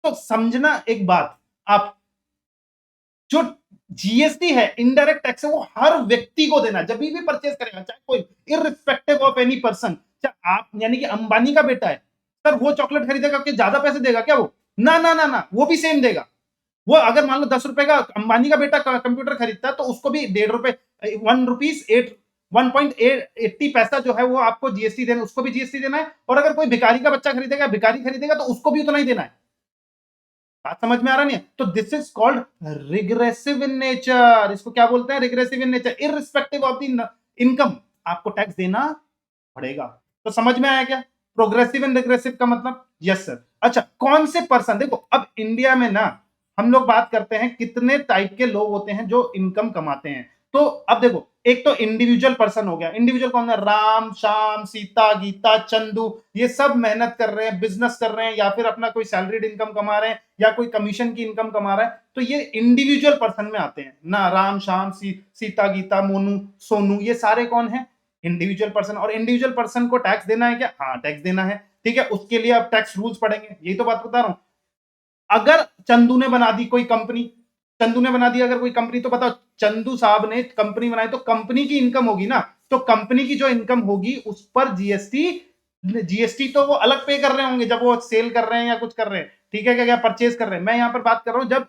तो समझना एक बात, आप जो जीएसटी है इनडायरेक्ट टैक्स है, वो हर व्यक्ति को देना, जब भी परचेज करेगा, चाहे कोई, इररिस्पेक्टिव ऑफ एनी पर्सन, चाहे आप, यानी कि अंबानी का बेटा है, सर वो चॉकलेट खरीदेगा कि ज्यादा पैसे देगा क्या, वो ना ना ना ना, वो भी सेम देगा। वो अगर मान लो 10 रुपए का अंबानी का बेटा कंप्यूटर खरीदता है तो उसको भी 1.5 रुपए, 1 रुपीज 1.80 पैसा जो है वो आपको जीएसटी देना, उसको भी जीएसटी देना है। और अगर कोई भिखारी का बच्चा खरीदेगा, भिखारी खरीदेगा, तो उसको भी उतना ही देना है। बात समझ में आ रहा नहीं है, तो this is called regressive in nature, इसको क्या बोलते हैं, regressive in nature, irrespective of the income आपको टैक्स देना पड़ेगा। तो समझ में आया क्या, प्रोग्रेसिव एंड रिग्रेसिव का मतलब, यस सर। अच्छा, कौन से पर्सन, देखो अब इंडिया में ना हम लोग बात करते हैं कितने टाइप के लोग होते हैं जो इनकम कमाते हैं। तो अब देखो, एक तो इंडिविजुअल पर्सन हो गया, इंडिविजुअल कौन है, राम श्याम सीता गीता चंदू, ये सब मेहनत कर रहे हैं, बिजनेस कर रहे हैं, या फिर अपना कोई सैलरीड इनकम कमा रहे हैं, या कोई कमीशन की इनकम कमा रहा है, तो ये इंडिविजुअल पर्सन में आते हैं ना, राम श्याम सीता गीता मोनू सोनू, ये सारे कौन है, इंडिविजुअल पर्सन, और इंडिविजुअल पर्सन को टैक्स देना है क्या? हाँ, टैक्स देना है, ठीक है। उसके लिए अब टैक्स रूल्स पढ़ेंगे, यही तो बात बता रहा हूं। अगर चंदू ने बना दी कोई कंपनी, चंदू ने बना दी अगर कोई कंपनी, तो बताओ चंदू साहब ने कंपनी बनाई तो कंपनी की इनकम होगी ना, तो कंपनी की जो इनकम होगी उस पर जीएसटी, जीएसटी तो वो अलग पे कर रहे होंगे जब वो सेल कर रहे हैं या कुछ कर रहे हैं, ठीक है, क्या क्या परचेज कर रहे हैं। मैं यहां पर बात कर रहा हूं जब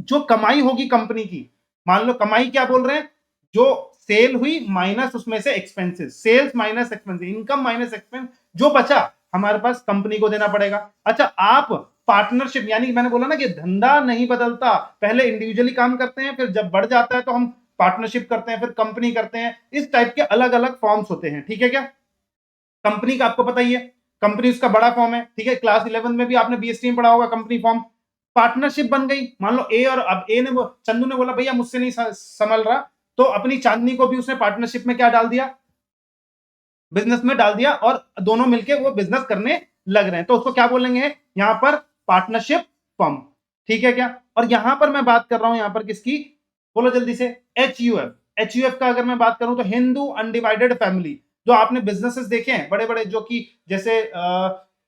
जो कमाई होगी कंपनी की, मान लो कमाई क्या बोल रहे हैं, जो सेल हुई माइनस उसमें से expenses, sales minus expenses, income minus expense, जो बचा हमारे पास कंपनी को देना पड़ेगा। अच्छा, आप पार्टनरशिप, यानी मैंने बोला ना कि धंधा नहीं बदलता, पहले इंडिविजुअली काम करते हैं, फिर जब बढ़ जाता है तो हम पार्टनरशिप करते हैं, फिर कंपनी करते हैं, इस टाइप के अलग अलग फॉर्म्स होते हैं, ठीक है क्या। कंपनी का आपको पता ही है, कंपनी उसका बड़ा फॉर्म है, ठीक है, क्लास 11 में भी आपने बीएसटी में पढ़ा होगा कंपनी फॉर्म। पार्टनरशिप बन गई, मान लो ए, और अब ए ने चंदू ने बोला भैया मुझसे नहीं संभल रहा, तो अपनी चांदनी को भी उसने पार्टनरशिप में क्या डाल दिया, बिजनेस में डाल दिया, और दोनों मिलके वो बिजनेस करने लग रहे हैं, तो उसको क्या बोलेंगे यहां पर, पार्टनरशिप फर्म, ठीक है क्या। और यहां पर मैं बात कर रहा हूं यहां पर किसकी, बोलो जल्दी से, HUF। HUF का अगर मैं बात करूं तो हिंदू अनडिवाइडेड फैमिली, जो आपने बिजनेसेस देखे हैं बड़े बड़े, जो कि जैसे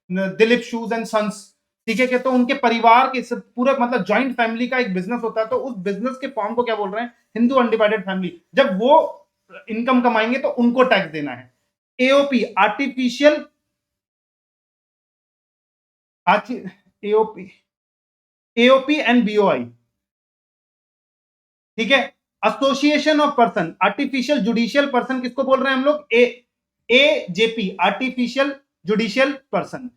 दिलीप शूज एंड सन्स, ठीक है क्या, तो उनके परिवार के पूरा मतलब ज्वाइंट फैमिली का एक बिजनेस होता है, तो उस बिजनेस के फॉर्म को क्या बोल रहे हैं, हिंदू अनडिवाइडेड फैमिली। जब वो इनकम कमाएंगे तो उनको टैक्स देना है। AOP, artificial, AOP, AOP and BOI, ठीक है। Association of person, artificial judicial person किसको बोल रहे हैं हम लोग, AJP, artificial judicial person.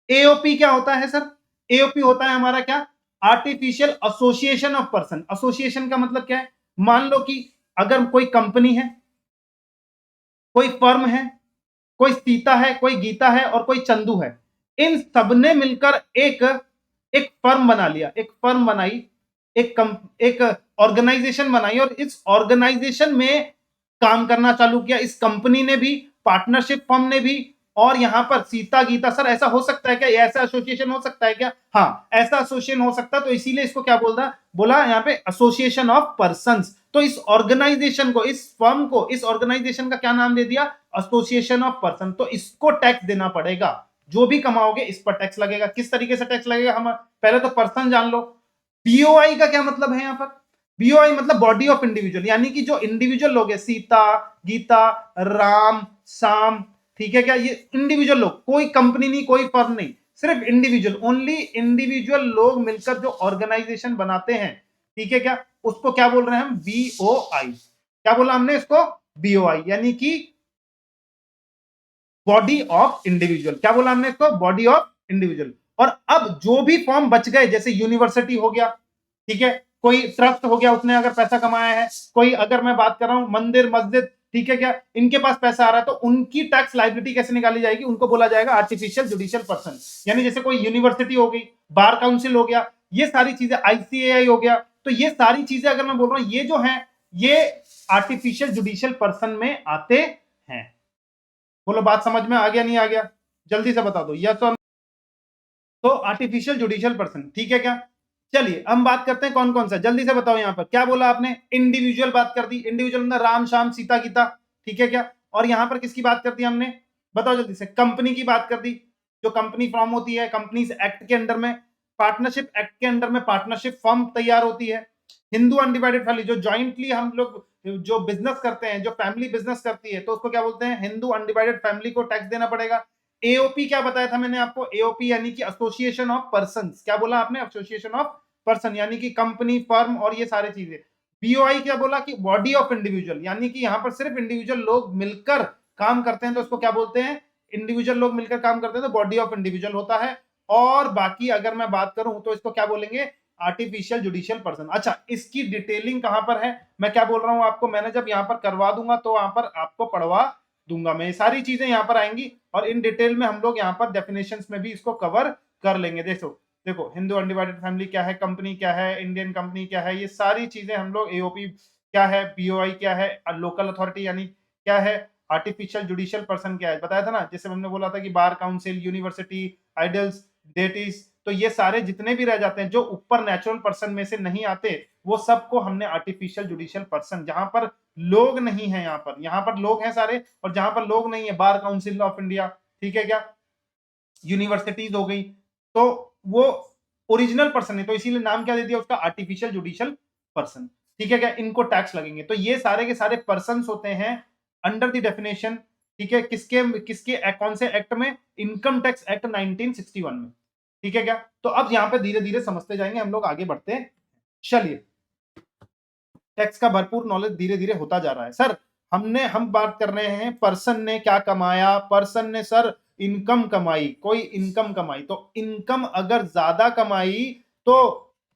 AOP क्या होता है सर, एओपी होता है हमारा क्या, artificial association of person. Association का मतलब क्या है, मान लो कि अगर कोई कंपनी है, कोई फर्म है, कोई सीता है, कोई गीता है और कोई चंदू है, इन सबने मिलकर एक एक फर्म बना लिया, एक फर्म बनाई, एक ऑर्गेनाइजेशन बनाई, और इस ऑर्गेनाइजेशन में काम करना चालू किया, इस कंपनी ने भी, पार्टनरशिप फर्म ने भी, और यहां पर सीता गीता, सर ऐसा हो सकता है क्या, ऐसा एसोसिएशन हो सकता है क्या, हाँ ऐसा एसोसिएशन हो सकता है, तो इसीलिए इसको क्या बोला यहाँ पे, एसोसिएशन ऑफ पर्संस। तो इस ऑर्गेनाइजेशन को, इस फर्म को, इस ऑर्गेनाइजेशन का क्या नाम दे दिया, एसोसिएशन ऑफ पर्सन। तो इसको टैक्स देना पड़ेगा, जो भी कमाओगे इस पर टैक्स लगेगा। किस तरीके से टैक्स लगेगा, हम पहले तो पर्सन जान लो। बीओआई का क्या मतलब है यहां पर, बीओआई मतलब बॉडी ऑफ इंडिविजुअल, यानी कि जो इंडिविजुअल लोग है, सीता गीता राम शाम, ठीक है क्या, ये इंडिविजुअल लोग, कोई कंपनी नहीं, कोई फर्म नहीं, सिर्फ इंडिविजुअल, ओनली इंडिविजुअल लोग मिलकर जो ऑर्गेनाइजेशन बनाते हैं, ठीक है क्या, उसको क्या बोल रहे हैं हम, बीओआई। क्या बोला हमने इसको, बीओआई, यानी कि बॉडी ऑफ इंडिविजुअल। क्या बोला हमने इसको, बॉडी ऑफ इंडिविजुअल। और अब जो भी फॉर्म बच गए, जैसे यूनिवर्सिटी हो गया, ठीक है, कोई ट्रस्ट हो गया, उसने अगर पैसा कमाया है, कोई अगर मैं बात कर रहा हूं मंदिर मस्जिद, ठीक है क्या, इनके पास पैसा आ रहा है, तो उनकी टैक्स लाइबिलिटी कैसे निकाली जाएगी, उनको बोला जाएगा आर्टिफिशियल जुडिशियल पर्सन। यानी जैसे कोई यूनिवर्सिटी हो गई, बार काउंसिल हो गया, ये सारी चीजें, आईसीएआई हो गया, तो ये सारी चीजें अगर मैं बोल रहा हूं, ये जो है ये आर्टिफिशियल जुडिशियल पर्सन में आते हैं। बोलो बात समझ में आ गया नहीं आ गया, जल्दी से बता दो यस और। तो आर्टिफिशियल जुडिशियल पर्सन, ठीक है क्या। चलिए हम बात करते हैं कौन कौन सा, जल्दी से बताओ यहां पर क्या बोला आपने, इंडिविजुअल बात कर दी, इंडिविजुअल में राम श्याम सीता गीता, ठीक है क्या। और यहां पर किसकी बात कर दी हमने, बताओ जल्दी से, कंपनी की बात कर दी, जो कंपनी फॉर्म होती है कंपनीज एक्ट के अंडर में, पार्टनरशिप एक्ट के अंडर में पार्टनरशिप फर्म तैयार होती है। हिंदू अनडिवाइडेड फैमिली, जो ज्वाइंटली हम लोग जो बिजनेस करते हैं, जो फैमिली बिजनेस करती है, तो उसको क्या बोलते हैं, हिंदू अनडिवाइडेड फैमिली को टैक्स देना पड़ेगा। एओपी क्या बताया था मैंने आपको, एओपी यानी कि एसोसिएशन ऑफ पर्संस, क्या बोला आपने, एसोसिएशन ऑफ पर्सन, यानी कि कंपनी फर्म और ये सारी चीजें। बीओआई क्या बोला कि बॉडी ऑफ इंडिविजुअल, यानी कि यहां पर सिर्फ इंडिविजुअल लोग मिलकर काम करते हैं, तो उसको क्या बोलते हैं, इंडिविजुअल लोग मिलकर काम करते हैं, तो बॉडी ऑफ इंडिविजुअल होता है। और बाकी अगर मैं बात करूं तो इसको क्या बोलेंगे, आर्टिफिशियल जुडिशियल पर्सन। अच्छा, इसकी डिटेलिंग कहां पर है, मैं क्या बोल रहा हूं आपको, मैंने जब यहां पर करवा दूंगा तो वहां पर आपको पढ़वा दूंगा मैं, ये सारी चीजें यहां पर आएंगी, और इन डिटेल में हम लोग यहां पर डेफिनेशंस में भी इसको कवर कर लेंगे। देखो देखो, हिंदू अनडिवाइडेड फैमिली क्या है, कंपनी क्या है, इंडियन कंपनी क्या है, ये सारी चीजें हम लोग, एओपी क्या है, बीओआई क्या है, लोकल अथॉरिटी यानी क्या है, आर्टिफिशियल जुडिशियल पर्सन क्या है, बताया था ना, जैसे हमने बोला था कि bar council, university, idols, deities, तो ये सारे जितने भी रह जाते हैं जो ऊपर नेचुरल पर्सन में से नहीं आते, वो सबको हमने आर्टिफिशियल जुडिशियल पर्सन, जहां पर लोग नहीं है यहाँ पर लोग हैं सारे, और जहां पर लोग नहीं है, बार काउंसिल ऑफ इंडिया, ठीक है क्या, यूनिवर्सिटीज हो गई, तो वो ओरिजिनल पर्सन है, तो इसीलिए नाम क्या दे दिया उसका, आर्टिफिशियल जुडिशियल पर्सन, ठीक है क्या, इनको टैक्स लगेंगे। तो ये सारे के सारे पर्सन होते हैं अंडर द डेफिनेशन, ठीक है, किसके किसके कौन से एक्ट में, इनकम टैक्स एक्ट 1961 में, ठीक है क्या। तो अब यहाँ पे धीरे धीरे समझते जाएंगे हम लोग, आगे बढ़ते हैं। चलिए, टैक्स का भरपूर नॉलेज धीरे धीरे होता जा रहा है। सर हम बात कर रहे हैं पर्सन ने क्या कमाया, पर्सन ने सर इनकम कमाई, कोई इनकम कमाई, तो इनकम अगर ज्यादा कमाई तो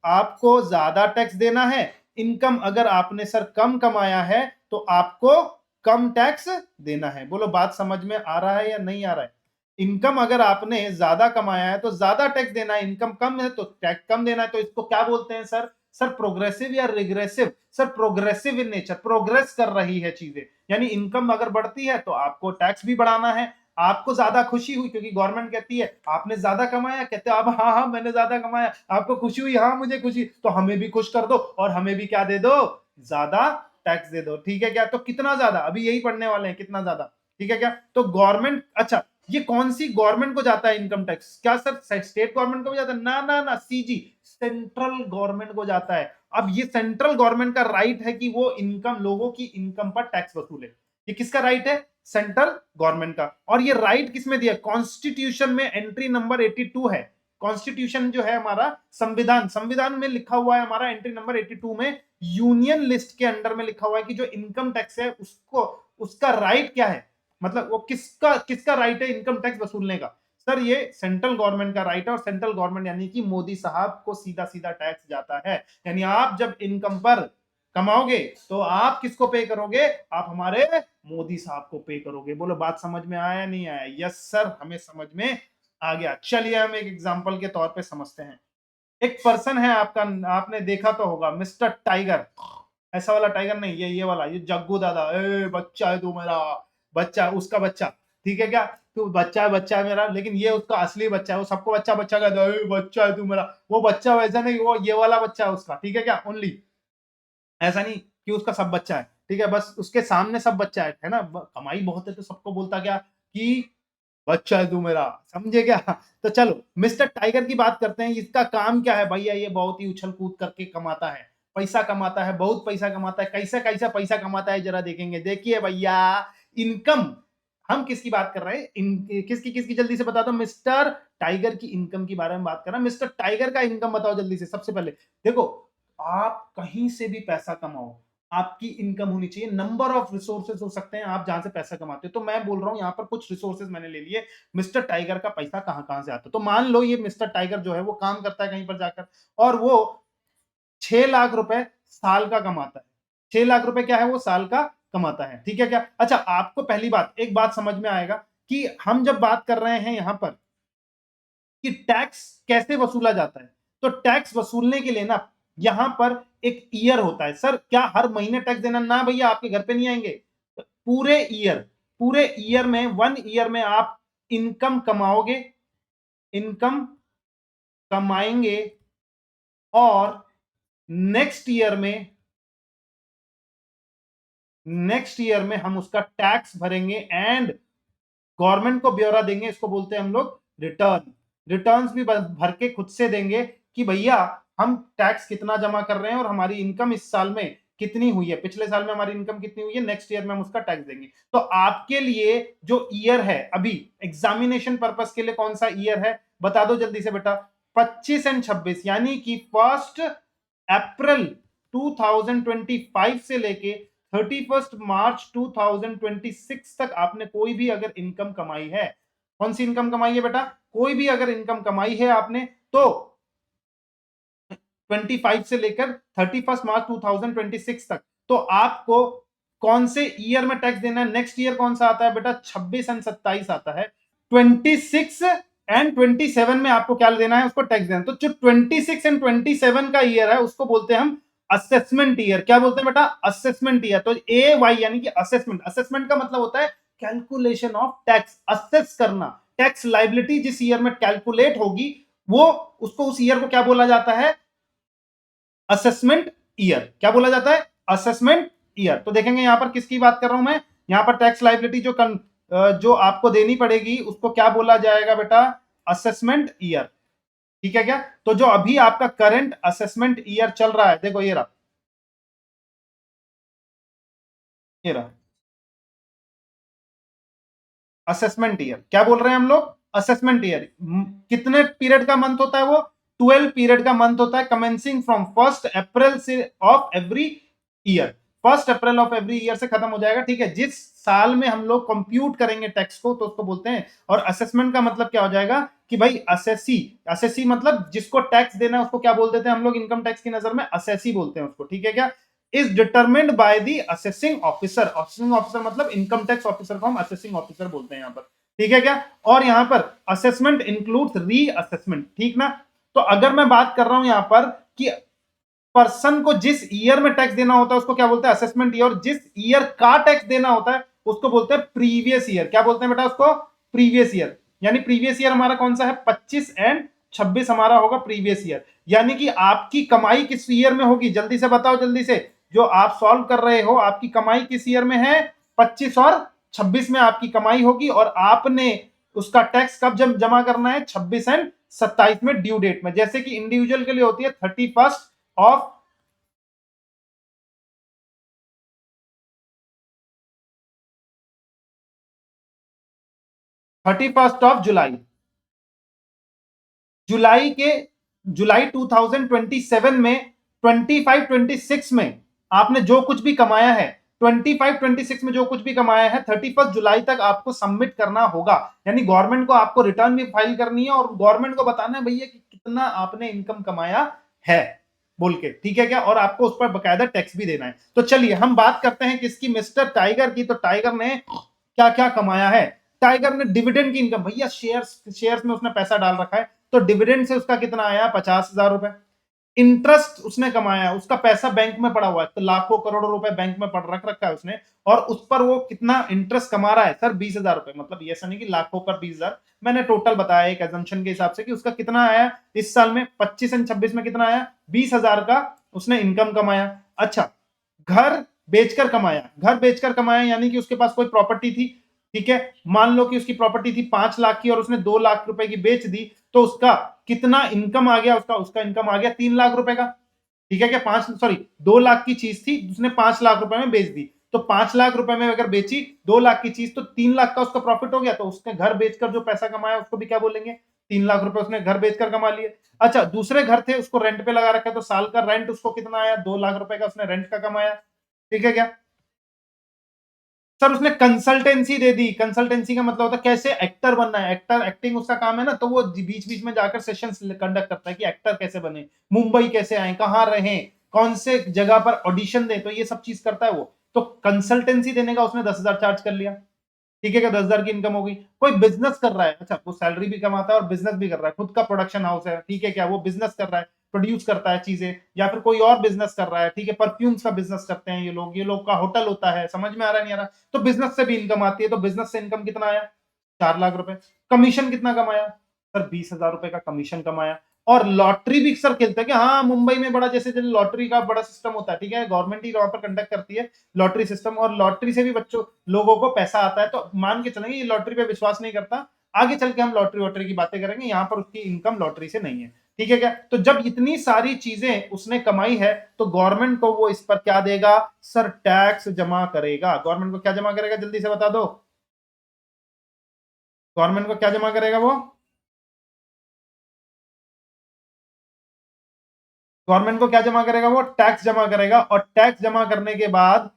आपको ज्यादा टैक्स देना है, इनकम अगर आपने सर कम कमाया है तो आपको कम टैक्स देना है। बोलो बात समझ में आ रहा है या नहीं आ रहा है। इनकम अगर आपने ज्यादा कमाया है तो ज्यादा टैक्स देना है, इनकम कम है तो टैक्स कम देना है। तो इसको क्या बोलते हैं सर, सर प्रोग्रेसिव या regressive, sir progressive in nature, progress कर रही है चीजें, यानी इनकम अगर बढ़ती है तो आपको टैक्स भी बढ़ाना है। आपको ज्यादा खुशी हुई क्योंकि गवर्नमेंट कहती है आपने ज्यादा कमाया, कहते हो अब हाँ हाँ मैंने ज्यादा कमाया, आपको खुशी हुई, हाँ मुझे खुशी, तो हमें भी खुश कर दो और हमें भी क्या दे दो, ज्यादा टैक्स दे दो, ठीक है क्या। तो कितना ज्यादा, अभी यही पढ़ने वाले हैं, कितना ज्यादा, ठीक है क्या। तो गवर्नमेंट, अच्छा ये कौन सी गवर्नमेंट को जाता है इनकम टैक्स, क्या सर स्टेट गवर्नमेंट को भी जाता है, ना ना ना, सीजी सेंट्रल गवर्नमेंट को जाता है। अब ये सेंट्रल गवर्नमेंट का राइट है कि वो इनकम, लोगों की इनकम पर टैक्स वसूले, ये किसका राइट है, सेंट्रल गवर्नमेंट का। और ये राइट किसमें दिया, कॉन्स्टिट्यूशन में एंट्री नंबर 82 है। कॉन्स्टिट्यूशन जो है हमारा संविधान, संविधान में लिखा हुआ है हमारा एंट्री नंबर 82 में, यूनियन लिस्ट के अंडर में लिखा हुआ है कि जो इनकम टैक्स है उसको, उसका राइट क्या है, मतलब वो किसका किसका राइट है इनकम टैक्स वसूलने का। सर ये सेंट्रल गवर्नमेंट का राइट है, और सेंट्रल गवर्नमेंट यानी कि मोदी साहब को सीधा सीधा टैक्स जाता है। यानी आप जब इनकम पर कमाओगे तो आप किसको पे करोगे, आप हमारे मोदी साहब को पे करोगे। बोलो बात समझ में आया नहीं आया, यस सर हमें समझ में आ गया। चलिए हम एक एग्जांपल के तौर पे समझते हैं। एक पर्सन है आपका, आपने देखा तो होगा, मिस्टर टाइगर, ऐसा वाला टाइगर नहीं, ये वाला, ये जग्गू दादा, ए बच्चा है तू मेरा, बच्चा उसका बच्चा, ठीक है क्या, तू बच्चा है मेरा, लेकिन ये उसका असली बच्चा है, वो सबको बच्चा बच्चा कहता है, बच्चा है तू मेरा, वो बच्चा वैसा नहीं, वो ये वाला बच्चा है उसका, ठीक है क्या, ओनली, ऐसा नहीं कि उसका सब बच्चा है, ठीक है, बस उसके सामने सब बच्चा है ना, कमाई बहुत है तो सबको बोलता क्या कि बच्चा है तू मेरा, समझे क्या। तो चलो मिस्टर टाइगर की बात करते हैं, इसका काम क्या है भैया, ये बहुत ही उछल कूद करके कमाता है, पैसा कमाता है, बहुत पैसा कमाता है, कैसा कैसा पैसा कमाता है जरा देखेंगे। देखिए भैया, इनकम, हम किसकी बात कर रहे हैं, किसकी किसकी, जल्दी से बता दो, मिस्टर टाइगर की इनकम के बारे में बात कर रहे हैं। मिस्टर टाइगर का इनकम बताओ जल्दी से। सबसे पहले देखो, आप कहीं से भी पैसा कमाओ, आपकी इनकम होनी चाहिए, नंबर ऑफ रिसोर्सेज हो सकते हैं आप जहां से पैसा कमाते हो, तो मैं बोल रहा हूं यहां पर कुछ रिसोर्सेज मैंने ले लिए, मिस्टर टाइगर का पैसा कहां कहां से आता है। तो मान लो ये मिस्टर टाइगर जो है वो काम करता है कहीं पर जाकर, और वो 6 लाख रुपए साल का कमाता है, 6 लाख रुपए क्या है वो साल का कमाता है, ठीक है क्या। अच्छा आपको पहली बात, एक बात समझ में आएगा कि हम जब बात कर रहे हैं यहां पर कि टैक्स कैसे वसूला जाता है, तो टैक्स वसूलने के लिए ना यहां पर एक ईयर होता है। सर क्या हर महीने टैक्स देना, ना भैया, आपके घर पे नहीं आएंगे, पूरे ईयर, पूरे ईयर में, 1 ईयर में आप इनकम कमाओगे, इनकम कमाएंगे, और नेक्स्ट ईयर में, नेक्स्ट ईयर में हम उसका टैक्स भरेंगे एंड गवर्नमेंट को ब्यौरा देंगे, इसको बोलते हैं हम लोग रिटर्न। रिटर्न्स भी भर के खुद से देंगे कि भैया हम टैक्स कितना जमा कर रहे हैं और हमारी इनकम इस साल में कितनी हुई है, पिछले साल में हमारी इनकम कितनी हुई है, नेक्स्ट ईयर में हम उसका टैक्स देंगे। तो आपके लिए जो ईयर है अभी एग्जामिनेशन पर्पस के लिए कौन सा ईयर है, बता दो जल्दी से बेटा, 25 एंड 26, यानी कि 1 अप्रैल 2025 से लेके 31 मार्च 2026 तक आपने कोई भी अगर इनकम कमाई है, कौन सी इनकम कमाई है बेटा, कोई भी अगर इनकम कमाई है आपने, तो 25 से लेकर 31 मार्च 2026 तक, तो आपको कौन से ईयर में टैक्स देना है। नेक्स्ट ईयर कौन सा आता है बेटा, 26 एंड 27 आता है, 26 एंड 27 में आपको क्या देना है, उसको टैक्स देना। तो जो 26 एंड 27 का ईयर है उसको बोलते हैं हम असेसमेंट ईयर। क्या बोलते हैं बेटा, असेसमेंट ईयर। तो ए वाई यानी कि असेसमेंट, असेसमेंट का मतलब होता है कैलकुलेशन ऑफ टैक्स, असेस करना, टैक्स लाइबिलिटी जिस ईयर में कैलकुलेट होगी वो, उसको उस ईयर को क्या बोला जाता है, असेसमेंट ईयर। क्या बोला जाता है, असेसमेंट ईयर। तो देखेंगे यहां पर किसकी बात कर रहा हूं मैं, यहां पर टैक्स लाइबिलिटी जो आपको देनी पड़ेगी उसको क्या बोला जाएगा बेटा, असेसमेंट ईयर। ठीक है क्या, तो जो अभी आपका करंट असेसमेंट ईयर चल रहा है, देखो ये रहा, ये रहा असेसमेंट ईयर। क्या बोल रहे हैं हम लोग, असेसमेंट ईयर। कितने पीरियड का मंथ होता है वो, 12 पीरियड का मंथ होता है, कमेंसिंग फ्रॉम 1 अप्रैल से of every year. 1 April of every year से खत्म हो जाएगा। ठीक है, जिस साल में हम लोग कंप्यूट करेंगे टैक्स को तो उसको बोलते हैं। और असेसमेंट का मतलब क्या हो जाएगा कि भाई असेसी, असेसी मतलब जिसको टैक्स देना है उसको क्या बोल देते हैं हम लोग इनकम टैक्स की नजर में, असेसी बोलते हैं उसको। ठीक है क्या, is determined by the assessing officer. Assessing officer मतलब इनकम टैक्स ऑफिसर को हम असेसिंग ऑफिसर बोलते हैं यहाँ पर। ठीक है क्या, और यहां पर असेसमेंट इंक्लूड्स री असेसमेंट। ठीक ना, तो अगर मैं बात कर रहा हूं यहां पर कि पर्सन को जिस ईयर में टैक्स देना होता है उसको क्या बोलते हैं, असेसमेंट ईयर। और जिस ईयर का टैक्स देना होता है उसको बोलते हैं प्रीवियस ईयर। क्या बोलते हैं बेटा उसको, प्रीवियस ईयर। यानी प्रीवियस ईयर हमारा कौन सा है, 25 एंड 26 हमारा होगा प्रीवियस ईयर। यानी कि आपकी कमाई किस ईयर में होगी, जल्दी से बताओ, जल्दी से, जो आप सॉल्व कर रहे हो, आपकी कमाई किस ईयर में है, 25 और 26 में आपकी कमाई होगी। और आपने उसका टैक्स कब जमा करना है, 26 एंड 27 में ड्यू डेट में। जैसे कि इंडिविजुअल के लिए होती है 31 ऑफ जुलाई। जुलाई के जुलाई 2027 में 25-26 में आपने जो कुछ भी कमाया है, 25-26 में जो कुछ भी कमाया है 31 जुलाई तक आपको सबमिट करना होगा। यानी गवर्नमेंट को आपको रिटर्न भी फाइल करनी है और गवर्नमेंट को बताना है भैया कि कितना आपने इनकम कमाया है बोल के। ठीक है क्या, और आपको उस पर बकायदा टैक्स भी देना है। तो चलिए हम बात करते हैं किसकी, मिस्टर टाइगर की। तो टाइगर ने क्या क्या कमाया है, टाइगर ने डिविडेंड की इनकम, भैया शेयर्स, शेयर्स में उसने पैसा डाल रखा है तो डिविडेंड से उसका कितना आया, 50,000 रुपए। इंटरेस्ट उसने कमाया, उसका पैसा बैंक में पड़ा हुआ है तो लाखों करोड़ों रुपए बैंक में पड़ रखा है उसने, और उस पर वो कितना इंटरेस्ट कमा रहा है सर, 20,000 रुपए। मतलब ये ऐसा नहीं कि लाखों पर 20,000, मैंने टोटल बताया एक एजम्पशन के हिसाब से कि उसका कितना आया इस साल में, 25 एंड 26 में कितना आया, 20,000 का उसने इनकम कमाया। अच्छा, घर बेचकर कमाया, घर बेचकर कमाया यानी कि उसके पास कोई प्रॉपर्टी थी। ठीक है, मान लो कि उसकी प्रॉपर्टी थी 5 लाख की और उसने 2 लाख रुपए की बेच दी, तो उसका कितना इनकम आ गया, उसका उसका इनकम आ गया 3 लाख रुपए का। ठीक है क्या, 2 लाख की चीज थी, उसने 5 लाख रुपए में बेच दी, तो 5 लाख रुपए में अगर बेची 2 लाख की चीज तो 3 लाख का उसका प्रॉफिट हो गया। तो उसने घर बेचकर जो पैसा कमाया उसको भी क्या बोलेंगे, 3 लाख रुपए उसने घर बेचकर कमा लिए। अच्छा, दूसरे घर थे उसको रेंट पे लगा रखा है तो साल का रेंट उसको कितना आया, 2 लाख रुपए का उसने रेंट का कमाया। ठीक है क्या, सर उसने कंसल्टेंसी दे दी। कंसल्टेंसी का मतलब होता है कैसे एक्टर बनना है, एक्टर एक्टिंग उसका काम है ना, तो वो बीच बीच में जाकर सेशंस कंडक्ट करता है कि एक्टर कैसे बने, मुंबई कैसे आए, कहाँ रहे, कौन से जगह पर ऑडिशन दे, तो ये सब चीज करता है वो। तो कंसल्टेंसी देने का उसने 10,000 चार्ज कर लिया। ठीक है क्या, 10,000 की इनकम होगी। कोई बिजनेस कर रहा है, अच्छा वो सैलरी भी कमाता है और बिजनेस भी कर रहा है, खुद का प्रोडक्शन हाउस है। ठीक है क्या, वो बिजनेस कर रहा है, प्रोड्यूस करता है चीजें, या फिर कोई और बिजनेस कर रहा है। ठीक है, परफ्यूम्स का बिजनेस करते हैं ये लोग का होटल होता है, समझ में आ रहा है नहीं आ रहा, तो बिजनेस से भी इनकम आती है। तो बिजनेस से इनकम कितना आया, 4 लाख रुपए। कमीशन कितना कमाया सर, 20,000 रुपए का कमीशन कमाया। और लॉटरी भी सर खेलते हैं कि हाँ मुंबई में बड़ा, जैसे लॉटरी का बड़ा सिस्टम होता है। ठीक है, गवर्नमेंट ही वहां पर कंडक्ट करती है लॉटरी सिस्टम, और लॉटरी से भी बच्चों लोगों को पैसा आता है। तो मान के चलेंगे ये लॉटरी पे विश्वास नहीं करता, आगे चल के हम लॉटरी वॉटरी की बातें करेंगे, यहाँ पर उसकी इनकम लॉटरी से नहीं है। ठीक है क्या, तो जब इतनी सारी चीजें उसने कमाई है तो गवर्नमेंट को वो इस पर क्या देगा सर, टैक्स जमा करेगा। गवर्नमेंट को क्या जमा करेगा, जल्दी से बता दो, गवर्नमेंट को क्या जमा करेगा वो, गवर्नमेंट को क्या जमा करेगा, वो टैक्स जमा करेगा। और टैक्स जमा करने के बाद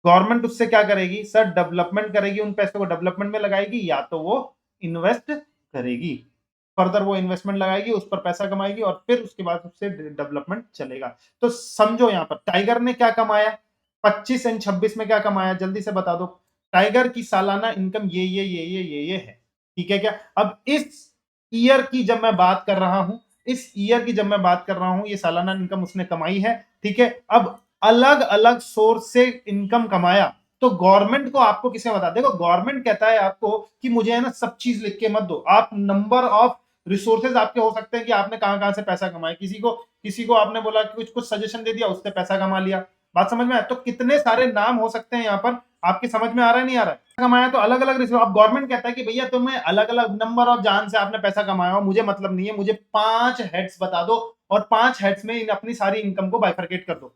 गवर्नमेंट उससे क्या करेगी सर, डेवलपमेंट करेगी, उन पैसों को डेवलपमेंट में लगाएगी या तो वो इन्वेस्ट करेगी, फर्दर वो इन्वेस्टमेंट लगाएगी, उस पर पैसा कमाएगी और फिर उसके बाद उससे डेवलपमेंट चलेगा। तो समझो यहां पर टाइगर ने क्या कमाया, 25 एंड 26 में क्या कमाया, जल्दी से बता दो। टाइगर की सालाना इनकम ये है। ठीक है क्या, अब इस ईयर की जब मैं बात कर रहा हूं, इस ईयर की जब मैं बात कर रहा हूं, ये सालाना इनकम उसने कमाई है। ठीक है, अब अलग अलग सोर्स से इनकम कमाया तो गवर्नमेंट को आपको किसे बता, देखो गवर्नमेंट कहता है आपको कि मुझे है ना सब चीज लिख के मत दो, आप नंबर ऑफ रिसोर्सेज आपके हो सकते हैं कि आपने कहां कहां से पैसा कमाया, किसी को आपने बोला कि कुछ कुछ सजेशन दे दिया, उससे पैसा कमा लिया। बात समझ में आया? तो कितने सारे नाम हो सकते हैं यहाँ पर, आपकी समझ में आ रहा है नहीं आ रहा है? कमाया तो अलग अलग रिसोर्स, अब गवर्नमेंट कहता है कि भैया तुम्हें अलग अलग नंबर ऑफ जान से आपने पैसा कमाया हो, मुझे मतलब नहीं है, मुझे 5 हेड्स बता दो और 5 हेड्स में अपनी सारी इनकम को बाइफरकेट कर दो।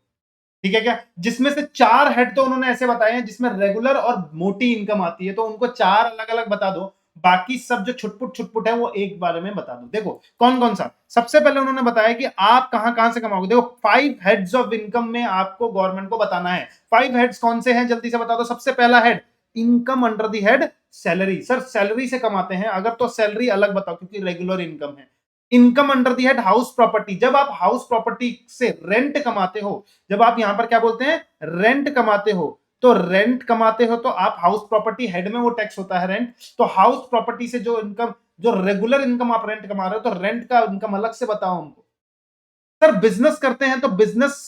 ठीक है क्या? जिसमें से 4 हेड तो उन्होंने ऐसे बताए हैं जिसमें रेगुलर और मोटी इनकम आती है, तो उनको 4 अलग-अलग बता दो। बाकी सब जो छुटपुट है वो एक बारे में बता दो। देखो कौन-कौन सा? सबसे पहले उन्होंने बताया कि आप कहां-कहां से कमाओगे। देखो 5 हेड्स ऑफ इनकम में आपको गवर्नमेंट को बताना है। 5 हेड्स कौन से हैं जल्दी से बता दो। सबसे पहला head, income under the head salary. Sir salary से कमाते हैं अगर, तो सैलरी अलग बताओ क्योंकि रेगुलर इनकम है। Income under the head house property, जब आप हाउस प्रॉपर्टी से रेंट कमाते हो, जब आप यहां पर क्या बोलते हैं रेंट कमाते हो, तो रेंट कमाते हो तो आप हाउस प्रॉपर्टी हेड में वो टैक्स होता है रेंट। तो हाउस प्रॉपर्टी से जो इनकम, जो रेगुलर इनकम आप रेंट कमा रहे हो, तो रेंट का इनकम अलग से बताओ हमको। सर बिजनेस करते हैं तो बिजनेस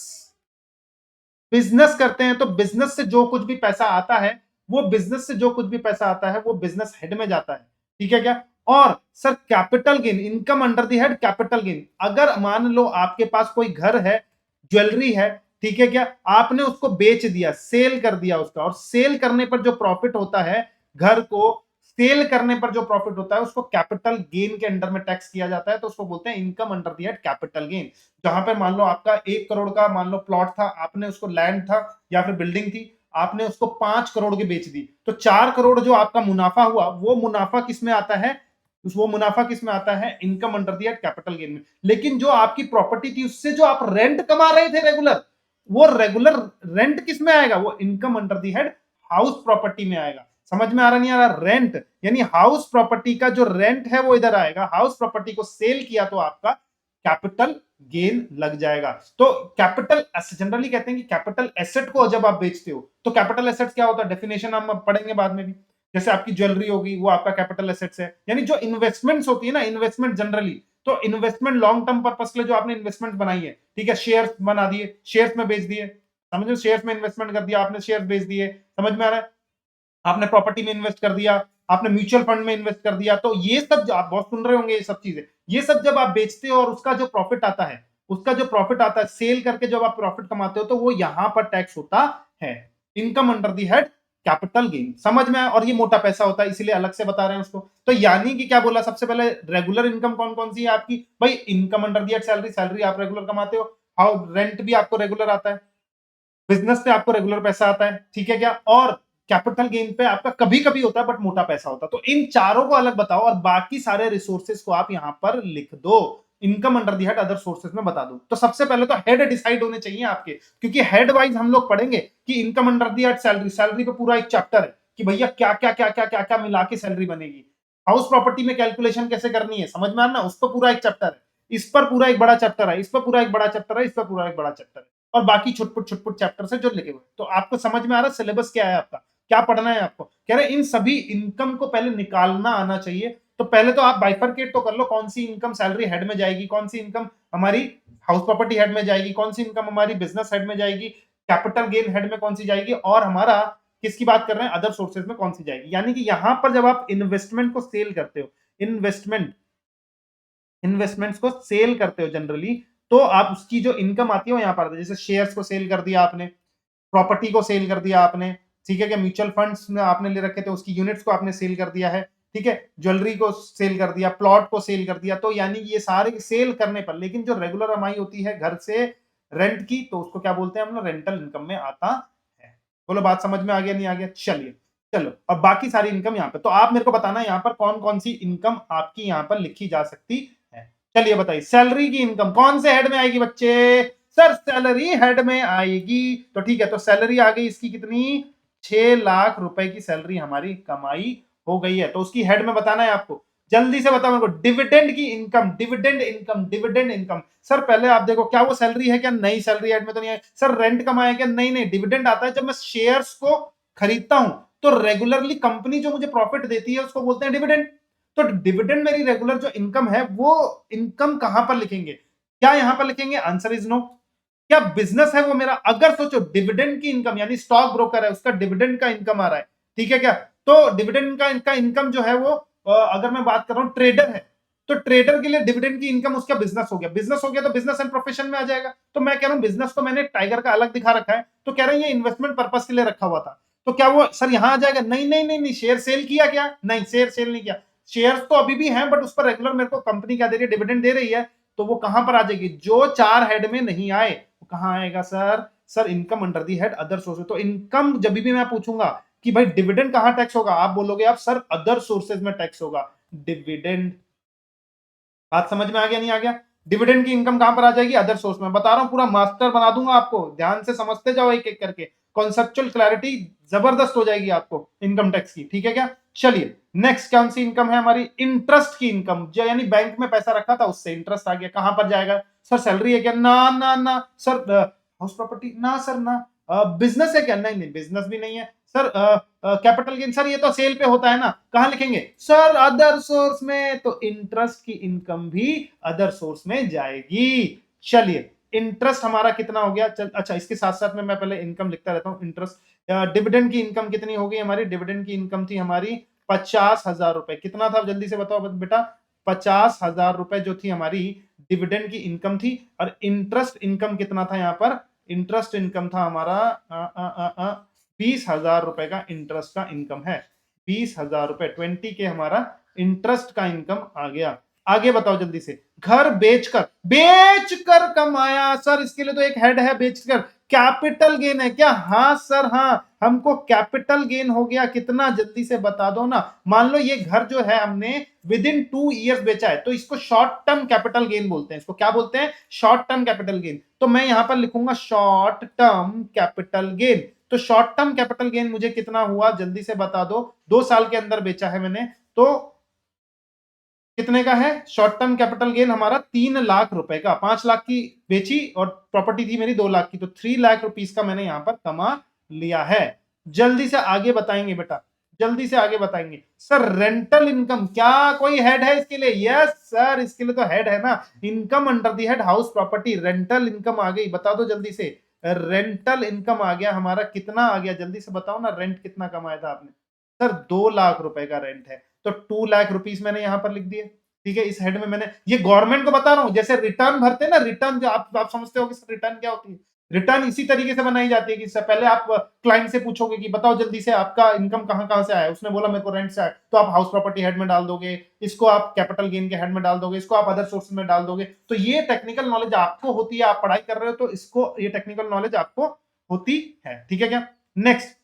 बिजनेस करते हैं तो बिजनेस से जो कुछ भी पैसा आता है, वो बिजनेस से जो कुछ भी पैसा आता है वो बिजनेस हेड में जाता है। ठीक है क्या? और sir capital gain, income under the head capital gain, अगर मान लो आपके पास कोई घर है, ज्वेलरी है, ठीक है क्या, आपने उसको बेच दिया, सेल कर दिया उसका, और सेल करने पर जो प्रॉफिट होता है, घर को सेल करने पर जो प्रॉफिट होता है उसको कैपिटल गेन के अंडर में टैक्स किया जाता है, तो उसको बोलते हैं income under the head capital gain. जहां पर मान लो आपका 1 करोड़ का मान लो प्लॉट था, आपने उसको लैंड था या फिर बिल्डिंग थी, आपने उसको 5 करोड़ की बेच दी, तो 4 करोड़ जो आपका मुनाफा हुआ, वो मुनाफा किस में आता है, वो मुनाफा किस में आता है, income under the capital gain में। लेकिन जो आपकी प्रॉपर्टी थी उससे जो आप रेंट कमा रहे थे रेगुलर, वो रेगुलर रेंट किस में आएगा, वो income under the head house property में आएगा। समझ में आ रहा नहीं आ रहा? रेंट यानी हाउस प्रॉपर्टी का जो रेंट है वो इधर आएगा, हाउस प्रॉपर्टी को सेल किया तो आपका कैपिटल गेन लग जाएगा। तो कैपिटल जनरली कहते हैं कि कैपिटल एसेट को जब आप बेचते हो, तो कैपिटल एसेट्स क्या होता है, डेफिनेशन हम पढ़ेंगे बाद में भी। जैसे आपकी ज्वेलरी होगी वो आपका कैपिटल एसेट्स है, यानी जो इन्वेस्टमेंट्स होती है ना, इन्वेस्टमेंट जनरली, तो इन्वेस्टमेंट लॉन्ग टर्म पर्पस के लिए जो आपने इन्वेस्टमेंट बनाई है, ठीक है, शेयर्स बना दिए, शेयर्स में बेच दिए, समझो शेयर्स में इन्वेस्टमेंट कर दिया आपने, शेयर बेच दिए, समझ में आ रहा है? आपने प्रॉपर्टी में इन्वेस्ट कर दिया, आपने म्यूचुअल फंड में इन्वेस्ट कर दिया, तो ये सब आप बहुत सुन रहे होंगे ये सब चीजें, ये सब जब आप बेचते हो और उसका जो प्रॉफिट आता है, उसका जो प्रॉफिट आता है सेल करके जब आप प्रॉफिट कमाते हो, तो वो यहां पर टैक्स होता है, income under the head capital gain. समझ में आया? और ये मोटा पैसा होता है इसीलिए अलग से बता रहे हैं उसको। तो यानी कि क्या बोला, सबसे पहले रेगुलर इनकम कौन कौन सी है आपकी, भाई income under the head salary, salary आप रेगुलर कमाते हो, हाउ रेंट भी आपको रेगुलर आता है, बिजनेस से आपको रेगुलर पैसा आता है, ठीक है क्या, और कैपिटल गेन पे आपका कभी कभी होता है बट मोटा पैसा होता है। तो इन चारों को अलग बताओ और बाकी सारे रिसोर्सेज को आप यहां पर लिख दो, income under the head other sources में बता दो। तो सबसे पहले तो हेड डिसाइड होने चाहिए आपके, क्योंकि हेड वाइज हम लोग पढ़ेंगे कि income under the head salary, salary पे पूरा एक चैप्टर है कि भैया क्या क्या क्या क्या क्या क्या मिला के सैलरी बनेगी, हाउस प्रॉपर्टी में कैलकुलेशन कैसे करनी है, समझ में आ रहा ना, उस पर पूरा एक चैप्टर है, इस पर पूरा एक बड़ा चैप्टर है, इस पर पूरा एक बड़ा चैप्टर है, इस पर पूरा एक बड़ा चैप्टर है, और बाकी छुटपुट चैप्टर से जो लिखे हुए। तो आपको समझ में आ रहा है सिलेबस क्या है आपका, क्या पढ़ना है आपको, कह रहे इन सभी इनकम को पहले निकालना आना चाहिए। तो पहले तो आप बाइफरकेट तो कर लो, कौन सी इनकम सैलरी हेड में जाएगी, कौन सी इनकम हमारी हाउस प्रॉपर्टी हेड में जाएगी, कौन सी इनकम हमारी बिजनेस हेड में जाएगी, कैपिटल गेन हेड में कौन सी जाएगी, और हमारा किसकी बात कर रहे हैं अदर सोर्सेज में कौन सी जाएगी। यानी कि यहां पर जब आप इन्वेस्टमेंट को सेल करते हो, इन्वेस्टमेंट्स को सेल करते हो जनरली, तो आप उसकी जो इनकम आती है वो यहां पर, जैसे शेयर्स को सेल कर दिया आपने, प्रॉपर्टी को सेल कर दिया आपने, ठीक है क्या, म्यूचुअल फंड्स में आपने ले रखे थे उसकी यूनिट्स को आपने सेल कर दिया है, ठीक है, ज्वेलरी को सेल कर दिया, प्लॉट को सेल कर दिया, तो यानी ये सारे सेल करने पर, लेकिन जो रेगुलर कमाई होती है घर से रेंट की, तो उसको क्या बोलते हैं हम लोग, रेंटल इनकम में आता है। बोलो बात समझ में आ गया नहीं आ गया? चलिए चलो, अब बाकी सारी इनकम यहाँ पे, तो आप मेरे को बताना यहाँ पर कौन कौन सी इनकम आपकी यहाँ पर लिखी जा सकती है। चलिए बताइए, सैलरी की इनकम कौन से हेड में आएगी बच्चे, सर सैलरी हेड में आएगी। तो ठीक है, तो सैलरी आ गई इसकी कितनी, 6 लाख रुपए की सैलरी हमारी कमाई हो गई है, तो उसकी हेड में बताना है आपको। जल्दी से बताओ मेरे को, डिविडेंड की income, dividend income, dividend income. Sir पहले आप देखो क्या वो सैलरी है क्या, नई सैलरी हेड में तो नहीं है। सर रेंट कमाया क्या, नहीं नहीं, डिविडेंड आता है जब मैं शेयर्स को खरीदता हूं, तो रेगुलरली कंपनी जो मुझे प्रॉफिट देती है उसको बोलते हैं डिविडेंड। तो डिविडेंड मेरी रेगुलर जो इनकम है, वो इनकम कहां पर लिखेंगे, क्या यहां पर लिखेंगे, आंसर इज नो। क्या बिजनेस है वो मेरा, अगर सोचो डिविडेंड की इनकम, यानी स्टॉक ब्रोकर है उसका डिविडेंड का इनकम आ रहा है, ठीक है क्या, तो डिविडेंड का इनकम जो है वो अगर मैं बात कर रहा हूं ट्रेडर है, तो ट्रेडर के लिए डिविडेंड की इनकम उसका बिजनेस हो गया, बिजनेस हो गया तो बिजनेस एंड प्रोफेशन में आ जाएगा। तो मैं कह रहा हूं बिजनेस तो मैंने टाइगर का अलग दिखा रखा है, तो कह रहे हैं ये इन्वेस्टमेंट पर्पस के लिए रखा हुआ था, तो क्या वो सर यहां आ जाएगा? नहीं नहीं नहीं नहीं, शेयर सेल किया क्या? नहीं, शेयर सेल नहीं किया। शेयर तो अभी भी हैं, बट उस पर रेगुलर मेरे को कंपनी क्या दे रही है? डिविडेंड दे रही है। तो वो कहां पर आ जाएगी? जो चार हेड में नहीं आए वो कहां आएगा sir? Sir income under the head other sources. तो इनकम जब भी मैं पूछूंगा कि भाई डिविडेंड कहां टैक्स होगा, आप बोलोगे आप सर अदर सोर्सेज में टैक्स होगा। डिविडेंड, बात समझ में आ गया नहीं आ गया? डिविडेंड की इनकम कहां पर आ जाएगी? अदर सोर्स में। बता रहा हूं पूरा मास्टर बना दूंगा आपको, ध्यान से समझते जाओ एक एक करके, कॉन्सेप्चुअल क्लैरिटी जबरदस्त हो जाएगी आपको इनकम टैक्स की, ठीक है क्या? चलिए नेक्स्ट कौन सी इनकम है हमारी? इंटरेस्ट की इनकम, जो यानी बैंक में पैसा रखा था उससे इंटरेस्ट आ गया, कहां पर जाएगा? सर सैलरी है क्या? ना ना ना सर, हाउस प्रॉपर्टी ना सर ना, बिजनेस है क्या? नहीं नहीं, बिजनेस भी नहीं है सर। कैपिटल गेन, सर ये तो सेल पे होता है ना, कहां लिखेंगे? सर अदर सोर्स में। तो इंटरेस्ट की इनकम भी अदर सोर्स में जाएगी। चलिए इंटरेस्ट हमारा कितना हो गया? चल अच्छा, इसके साथ साथ में मैं पहले इनकम लिखता रहता हूं। इंटरेस्ट, डिविडेंड की इनकम कितनी हो गई हमारी? डिविडेंड की इनकम थी हमारी 50,000 रुपए। कितना था जल्दी से बताओ बेटा? 50,000 रुपए जो थी हमारी डिविडेंड की इनकम थी। और इंटरेस्ट इनकम कितना था यहां पर? इंटरेस्ट इनकम था हमारा 20,000 रुपए का इंटरेस्ट का इनकम है। 20,000 रुपए 20 के हमारा इंटरेस्ट का इनकम आ गया। आगे बताओ जल्दी से। घर बेचकर, बेचकर कमाया, सर इसके लिए तो एक हेड है बेचकर, कैपिटल गेन है क्या? हाँ सर हाँ, हमको कैपिटल गेन हो गया कितना, जल्दी से बता दो ना। मान लो ये घर जो है हमने विद इन 2 ईयर्स बेचा है, तो इसको शॉर्ट टर्म कैपिटल गेन बोलते हैं। इसको क्या बोलते हैं? Short term capital gain. तो मैं यहां पर लिखूंगा शॉर्ट टर्म कैपिटल गेन। तो शॉर्ट टर्म कैपिटल गेन मुझे कितना हुआ जल्दी से बता दो? 2 साल के अंदर बेचा है मैंने, तो कितने का है शॉर्ट टर्म कैपिटल गेन हमारा? 3 लाख रुपए का। 5 लाख की बेची और प्रॉपर्टी थी मेरी 2 लाख की, तो 3 लाख रुपीस का मैंने यहां पर कमा लिया है। जल्दी से आगे बताएंगे बेटा, जल्दी से आगे बताएंगे। सर रेंटल इनकम, क्या कोई हेड है इसके लिए? यस सर, इसके लिए तो हेड है ना, income under the head house property. Rental income आ गई, बता दो जल्दी से। रेंटल इनकम आ गया हमारा, कितना आ गया जल्दी से बताओ ना? रेंट कितना कमाया था आपने? सर 2 लाख रुपए का रेंट है, तो 2 लाख रुपीस मैंने यहां पर लिख दिए। ठीक है, इस हेड में मैंने, ये गवर्नमेंट को बता रहा हूं, जैसे रिटर्न भरते हैं ना, रिटर्न जो आप समझते हो कि रिटर्न क्या होती है? रिटर्न इसी तरीके से बनाई जाती है कि पहले आप क्लाइंट से पूछोगे कि बताओ जल्दी से आपका इनकम कहां कहां से आया है। उसने बोला मेरे को रेंट से आया, तो आप हाउस प्रॉपर्टी हेड में डाल दोगे, इसको आप कैपिटल गेन के हेड में डाल दोगे, इसको आप अदर सोर्स में डाल दोगे। तो ये टेक्निकल नॉलेज आपको होती है, आप पढ़ाई कर रहे हो तो इसको, ये टेक्निकल नॉलेज आपको होती है। ठीक है क्या? नेक्स्ट,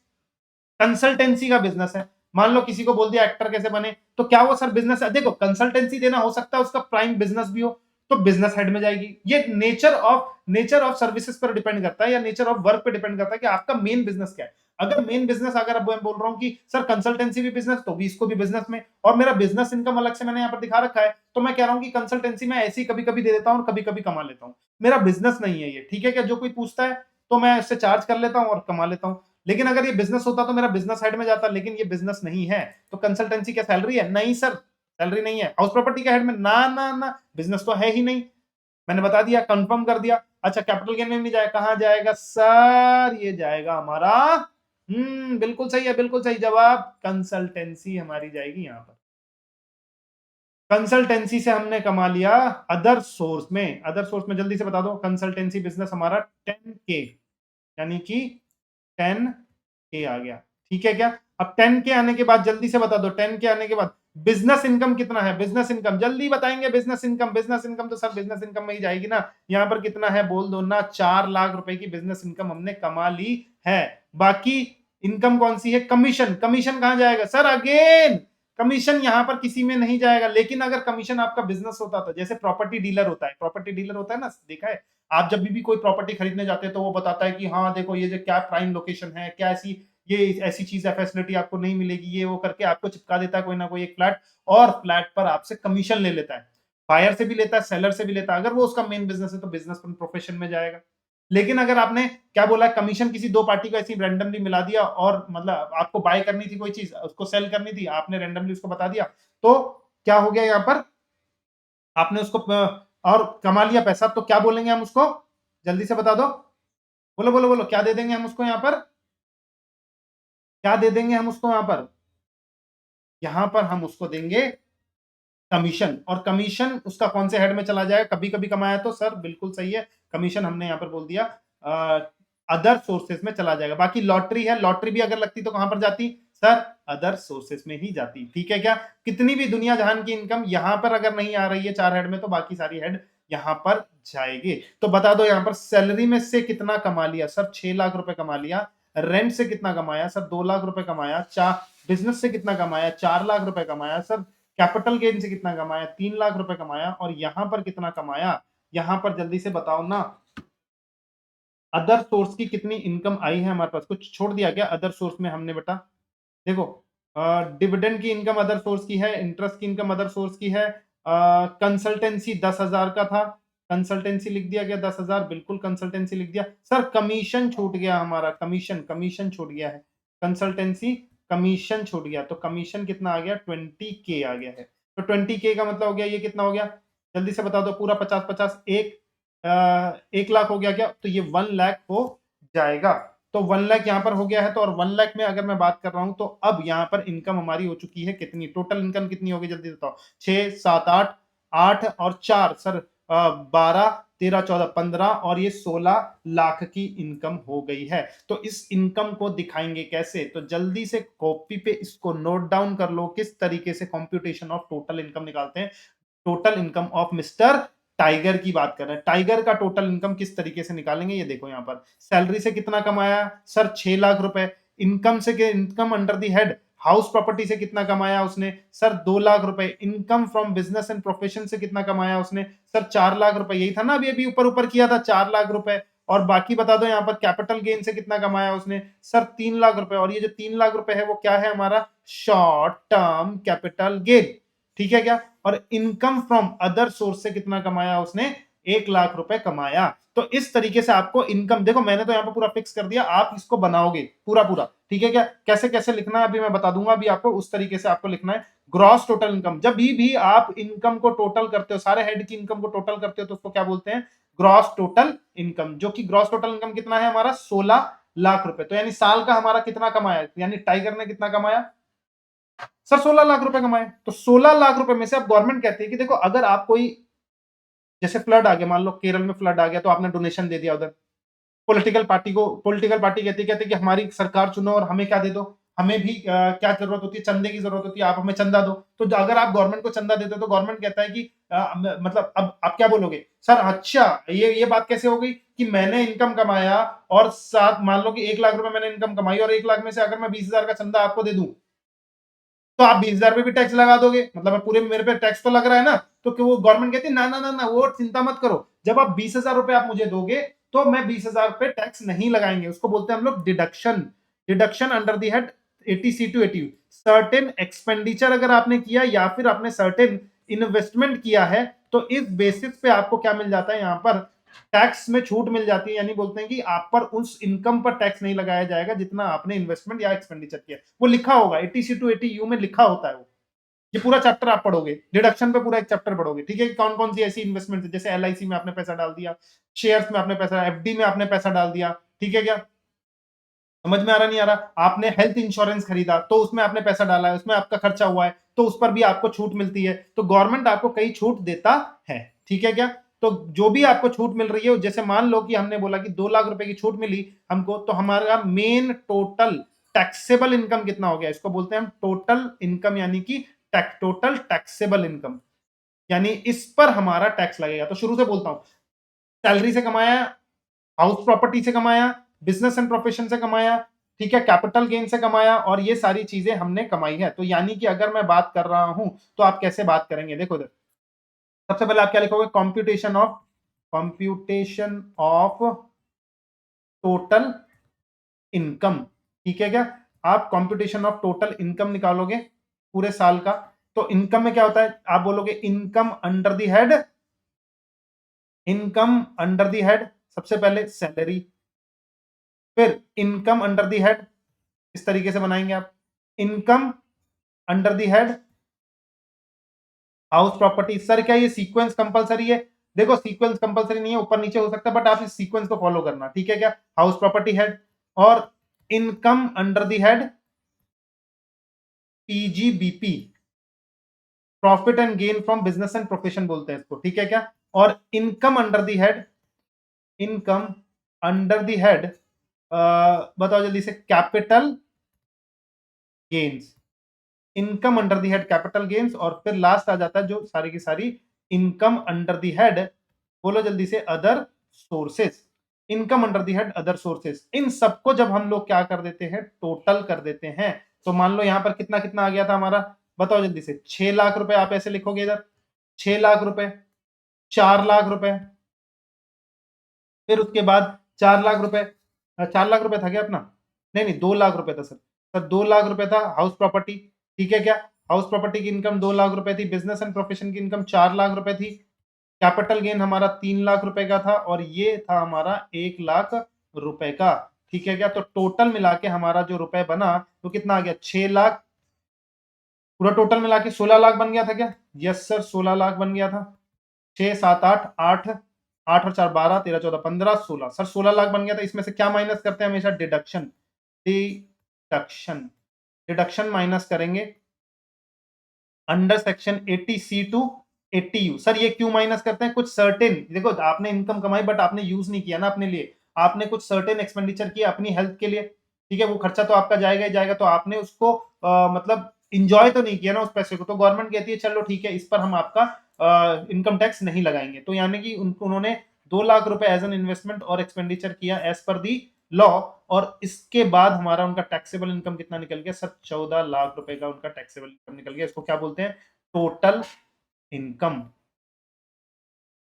कंसल्टेंसी का बिजनेस है। मान लो किसी को बोल दिया एक्टर कैसे बने, तो क्या वो सर बिजनेस है? देखो कंसल्टेंसी देना हो सकता है उसका प्राइम बिजनेस भी हो, तो बिजनेस हेड में जाएगी। ये नेचर ऑफ सर्विसेज पर डिपेंड करता है, या नेचर ऑफ वर्क पे डिपेंड करता है कि आपका मेन बिजनेस क्या है। अगर मेन बिजनेस, अगर अब मैं बोल रहा हूं कि सर कंसल्टेंसी भी बिजनेस, तो भी इसको भी बिजनेस में, और मेरा बिजनेस इनकम अलग से मैंने यहां पर दिखा रखा है, तो मैं कह रहा हूं कि कंसल्टेंसी में ऐसी कभी कभी दे देता हूं और कभी कभी कमा लेता हूं। मेरा बिजनेस नहीं है ये, ठीक है क्या? जो कोई पूछता है तो मैं उससे चार्ज कर लेता हूं और कमा लेता हूं। लेकिन अगर ये बिजनेस होता तो मेरा बिजनेस हेड में जाता, लेकिन ये बिजनेस नहीं है, तो कंसल्टेंसी क्या सैलरी है? नहीं सर, सैलरी नहीं है। हाउस प्रॉपर्टी के हेड में? ना ना ना, बिजनेस तो है ही नहीं। मैंने बता दिया, कंफर्म कर दिया। अच्छा, कैपिटल गेन में भी जाएगा, कहां जाएगा सर? ये जाएगा हमारा, बिल्कुल सही है, बिल्कुल सही जवाब, कंसल्टेंसी हमारी जाएगी यहां पर। कंसल्टेंसी से हमने कमा लिया अदर सोर्स में। अदर सोर्स में जल्दी से बता दो, कंसल्टेंसी बिजनेस हमारा 10K, यानी कि 10K आ गया। ठीक है क्या? अब 10K आने के बाद जल्दी से बता दो, 10K आने के बाद बिजनेस इनकम कितना है? बिजनेस इनकम जल्दी बताएंगे। बिजनेस इनकम, बिजनेस इनकम तो सब बिजनेस इनकम में ही जाएगी ना। यहां पर कितना है बोल दो ना? 4 लाख रुपए की बिजनेस इनकम हमने कमा ली है। बाकी इनकम कौन सी है? कमीशन। कमीशन कहां जाएगा सर? अगेन कमीशन यहां पर किसी में नहीं जाएगा। लेकिन अगर कमीशन आपका बिजनेस होता था, जैसे प्रॉपर्टी डीलर होता है, प्रॉपर्टी डीलर होता है ना, देखा है आप जब भी कोई प्रॉपर्टी खरीदने जाते हैं तो वो बताता है कि हाँ देखो ये जो क्या प्राइम लोकेशन है, क्या ऐसी ये ऐसी चीज है, फैसिलिटी आपको नहीं मिलेगी, ये वो करके आपको चिपका देता है कोई ना कोई एक फ्लैट, और फ्लैट पर आपसे कमीशन ले लेता है। बायर से भी लेता है, सेलर से भी लेता है। अगर वो उसका मेन बिजनेस है तो बिजनेस प्रोफेशन में जाएगा। लेकिन अगर आपने क्या बोला, कमीशन किसी दो पार्टी को ऐसी रैंडमली मिला दिया, और मतलब आपको बाय करनी थी कोई चीज, उसको सेल करनी थी, आपने रैंडमली उसको बता दिया, तो क्या हो गया यहां पर? आपने उसको और कमा लिया पैसा, तो क्या बोलेंगे हम उसको? जल्दी से बता दो, बोलो बोलो बोलो, क्या दे देंगे हम उसको यहां पर? क्या दे देंगे हम उसको यहां पर? यहां पर हम उसको देंगे कमीशन, और कमीशन उसका कौन से हेड में चला जाएगा, कभी कभी कमाया तो सर बिल्कुल सही है, कमीशन हमने यहाँ पर बोल दिया अदर सोर्सेस में चला जाएगा। बाकी लॉटरी है, लॉटरी भी अगर लगती तो कहां पर जाती सर, अदर सोर्सेस में ही जाती। ठीक है क्या, कितनी भी दुनिया जहान की इनकम यहां पर अगर नहीं आ रही है 4 हेड में, तो बाकी सारी हेड यहां पर जाएगी। तो बता दो यहां पर सैलरी में से कितना कमा लिया सर, 6 लाख रुपए कमा लिया। रेंट से कितना कमाया सर, 2 लाख रुपए कमाया। बिजनेस से कितना कमाया, 4 लाख रुपए कमाया सर। कैपिटल गेन से कितना कमाया, 3 लाख रुपए कमाया। और यहां पर कितना कमाया, यहां पर जल्दी से बताओ ना, अदर सोर्स की कितनी इनकम आई है हमारे पास, कुछ छोड़ दिया क्या अदर सोर्स में हमने बेटा? देखो डिविडेंड की इनकम अदर सोर्स की है, इंटरेस्ट की इनकम अदर सोर्स की है, कंसल्टेंसी 10,000 का था, कंसल्टेंसी लिख दिया गया 10,000, बिल्कुल कंसल्टेंसी लिख दिया सर। कमीशन छूट गया हमारा, कमीशन कमीशन छूट गया है, कंसल्टेंसी कमीशन छूट गया, तो कमीशन कितना आ गया, 20K आ गया है। तो 20K का मतलब हो गया ये कितना हो गया, जल्दी से बता दो, पूरा 50-50 1 लाख हो गया क्या, तो ये 1 लाख हो जाएगा। तो 1 लाख यहां पर हो गया है। तो और 1 लाख में अगर मैं बात कर रहा हूं, तो अब यहां पर इनकम हमारी हो चुकी है कितनी, टोटल इनकम कितनी होगी जल्दी बताओ, 6 7 8 8 और 4 सर 12 13 14 15 और ये 16 लाख की इनकम हो गई है। तो इस इनकम को दिखाएंगे कैसे, तो जल्दी से कॉपी पे इसको नोट डाउन कर लो, किस तरीके से कंप्यूटेशन ऑफ टोटल इनकम निकालते हैं। Total income of mister tiger की बात कर रहे हैं, टाइगर का टोटल इनकम किस तरीके से निकालेंगे, ये देखो यहां पर सैलरी से कितना कमाया सर, 6 लाख रुपए। इनकम से, income under the head house property से कितना कमाया उसने सर, 2 लाख रुपए। Income from business and profession से कितना कमाया उसने सर, 4 लाख रुपए। यही था ना अभी अभी ऊपर ऊपर किया था, 4 लाख रुपए। और बाकी बता दो यहाँ पर कैपिटल गेन से कितना कमाया उसने सर, 3 लाख रुपए। और ये जो 3 लाख रुपए है वो क्या है हमारा, शॉर्ट टर्म कैपिटल गेन। ठीक है क्या, और इनकम फ्रॉम अदर सोर्स से कितना कमाया उसने, 1 लाख रुपए कमाया। तो इस तरीके से आपको इनकम, देखो मैंने तो यहां पर पूरा फिक्स कर दिया, आप इसको बनाओगे पूरा पूरा। ठीक है क्या, कैसे कैसे लिखना है अभी मैं बता दूंगा, अभी आपको उस तरीके से आपको लिखना है। ग्रॉस टोटल इनकम, जब भी आप इनकम को टोटल करते हो, सारे हेड की इनकम को टोटल करते हो, तो उसको क्या बोलते हैं, ग्रॉस टोटल इनकम। जो कि ग्रॉस टोटल इनकम कितना है हमारा, 16 लाख रुपए। तो यानी साल का हमारा कितना कमाया, यानी टाइगर ने कितना कमाया सर, 16 लाख रुपए कमाए। तो 16 लाख रुपए में से अब गवर्नमेंट कहती है कि देखो अगर आप कोई, जैसे फ्लड आ गया, मान लो केरल में फ्लड आ गया, तो आपने डोनेशन दे दिया उधर, पॉलिटिकल पार्टी को, पॉलिटिकल पार्टी कहती है कि हमारी सरकार चुनो और हमें क्या दे दो, हमें भी क्या जरूरत होती है, चंदे की जरूरत होती है, आप हमें चंदा दो। तो अगर आप गवर्नमेंट को चंदा देते हो, तो गवर्नमेंट कहता है कि मतलब अब आप क्या बोलोगे सर, अच्छा ये बात कैसे हो गई कि मैंने इनकम कमाया और साथ मान लो कि 1 लाख रुपए मैंने इनकम कमाई, और 1 लाख में से अगर मैं 20,000 का चंदा आपको दे दूं, तो आप 20,000 पे भी टैक्स लगा दोगे, मतलब पूरे मेरे पे टैक्स तो लग रहा है ना। तो वो गवर्नमेंट कहती है ना ना ना ना, वो चिंता मत करो, जब आप 20,000 रुपए आप मुझे दोगे, तो मैं 20,000 पे टैक्स नहीं लगाएंगे। उसको बोलते हैं हम लोग deduction, deduction under the head 80C to 80। Certain expenditure अगर आपने किया या फिर आपने सर्टेन इन्वेस्टमेंट किया है, तो इस बेसिस पे आपको क्या मिल जाता है, यहां पर टैक्स में छूट मिल जाती है। यानी बोलते हैं कि आप पर उस इनकम पर टैक्स नहीं लगाया जाएगा जितना आपने इन्वेस्टमेंट या एक्सपेंडिचर किया। वो लिखा होगा 80C टू 80U में लिखा होता है वो। ये पूरा चैप्टर आप पढ़ोगे, डिडक्शन पे पूरा एक चैप्टर पढ़ोगे। ठीक है, कौन कौन सी ऐसी इन्वेस्टमेंट है, जैसे LIC में आपने पैसा डाल दिया, शेयर्स में आपने पैसा, FD में आपने पैसा डाल दिया। ठीक है क्या, समझ में आ रहा नहीं आ रहा, आपने हेल्थ इंश्योरेंस खरीदा, तो उसमें आपने पैसा डाला है, उसमें आपका खर्चा हुआ है, तो उस पर भी आपको छूट मिलती है। तो गवर्नमेंट आपको कई छूट देता है। ठीक है क्या, तो जो भी आपको छूट मिल रही है, जैसे मान लो कि हमने बोला कि 2 लाख रुपए की छूट मिली हमको, तो हमारा मेन टोटल टैक्सेबल इनकम कितना हो गया, इसको बोलते हैं हम टोटल इनकम, यानी कि टोटल टैक्सेबल इनकम, यानी इस पर हमारा टैक्स लगेगा। तो शुरू से बोलता हूं, सैलरी से कमाया, हाउस प्रॉपर्टी से कमाया, बिजनेस एंड प्रोफेशन से कमाया, ठीक है, कैपिटल गेन से कमाया, और ये सारी चीजें हमने कमाई है। तो यानी कि अगर मैं बात कर रहा हूं, तो आप कैसे बात करेंगे, देखो इधर सबसे पहले आप क्या लिखोगे, कंप्यूटेशन ऑफ टोटल इनकम। ठीक है क्या, आप कंप्यूटेशन ऑफ टोटल इनकम निकालोगे पूरे साल का। तो इनकम में क्या होता है, आप बोलोगे income under the head, income under the head सबसे पहले सैलरी, फिर इनकम अंडर दी हेड, इस तरीके से बनाएंगे आप, income under the head house property. Sir क्या ये सीक्वेंस कंपलसरी है, देखो सीक्वेंस कंपलसरी नहीं है, ऊपर नीचे हो सकता है, बट आप इस सीक्वेंस को फॉलो करना। ठीक है क्या, हाउस प्रॉपर्टी हेड और income under the head PGBP, profit and gain from business and profession बोलते हैं इसको, ठीक है क्या। और income under the head, income under the head, बताओ जल्दी से, capital gains, income under the head capital gains, और फिर लास्ट आ जाता है जो सारी की सारी इनकम अंडर द हेड, बोलो जल्दी से, other sources, income under the head other sources. इन सबको जब हम लोग क्या कर देते हैं, टोटल कर देते हैं, तो मान लो यहां पर कितना कितना आ गया था हमारा, बताओ जल्दी से, 6 लाख रुपए आप ऐसे लिखोगे इधर, 6 लाख रुपए, 4 लाख रुपए, फिर उसके बाद 4 लाख रुपए, 4 लाख रुपए था क्या अपना, नहीं नहीं 2 लाख रुपए था सर 2 लाख रुपए था हाउस प्रॉपर्टी, ठीक है क्या। हाउस प्रॉपर्टी की इनकम 2 लाख रुपए थी, बिजनेस एंड प्रोफेशन की इनकम 4 लाख रुपए थी, कैपिटल गेन हमारा 3 लाख रुपए का था, और ये था हमारा 1 लाख रुपए का, ठीक है क्या। तो टोटल मिला के हमारा जो रुपए बना तो कितना आ गया, 6 लाख, पूरा टोटल मिला के 16 लाख बन गया था क्या, यस सर 16 लाख बन गया था, 6 7 8 8, 8 और 4 12 13 14 15 16, सर 16 लाख बन गया था। इसमें से क्या माइनस करते हैं हमेशा, डिडक्शन, डिडक्शन, डिडक्शन माइनस करेंगे under section 80C to 80U। Sir ये क्यों माइनस करते हैं, कुछ सर्टेन, देखो आपने इनकम कमाई बट आपने यूज नहीं किया ना अपने लिए, आपने कुछ सर्टेन एक्सपेंडिचर किया अपनी हेल्थ के लिए, ठीक है, वो खर्चा तो आपका जाएगा ही जाएगा, तो आपने उसको मतलब इंजॉय तो नहीं किया ना उस पैसे को, तो गवर्नमेंट कहती है चलो ठीक है, इस पर हम आपका इनकम टैक्स नहीं लगाएंगे। तो यानी कि उन्होंने 2 लाख रुपए एज एन इन्वेस्टमेंट और एक्सपेंडिचर किया एज पर दी लॉ, और इसके बाद हमारा उनका टैक्सेबल इनकम कितना निकल गया सर, 14 लाख रुपए का उनका टैक्सेबल इनकम निकल गया। इसको क्या बोलते हैं, total income,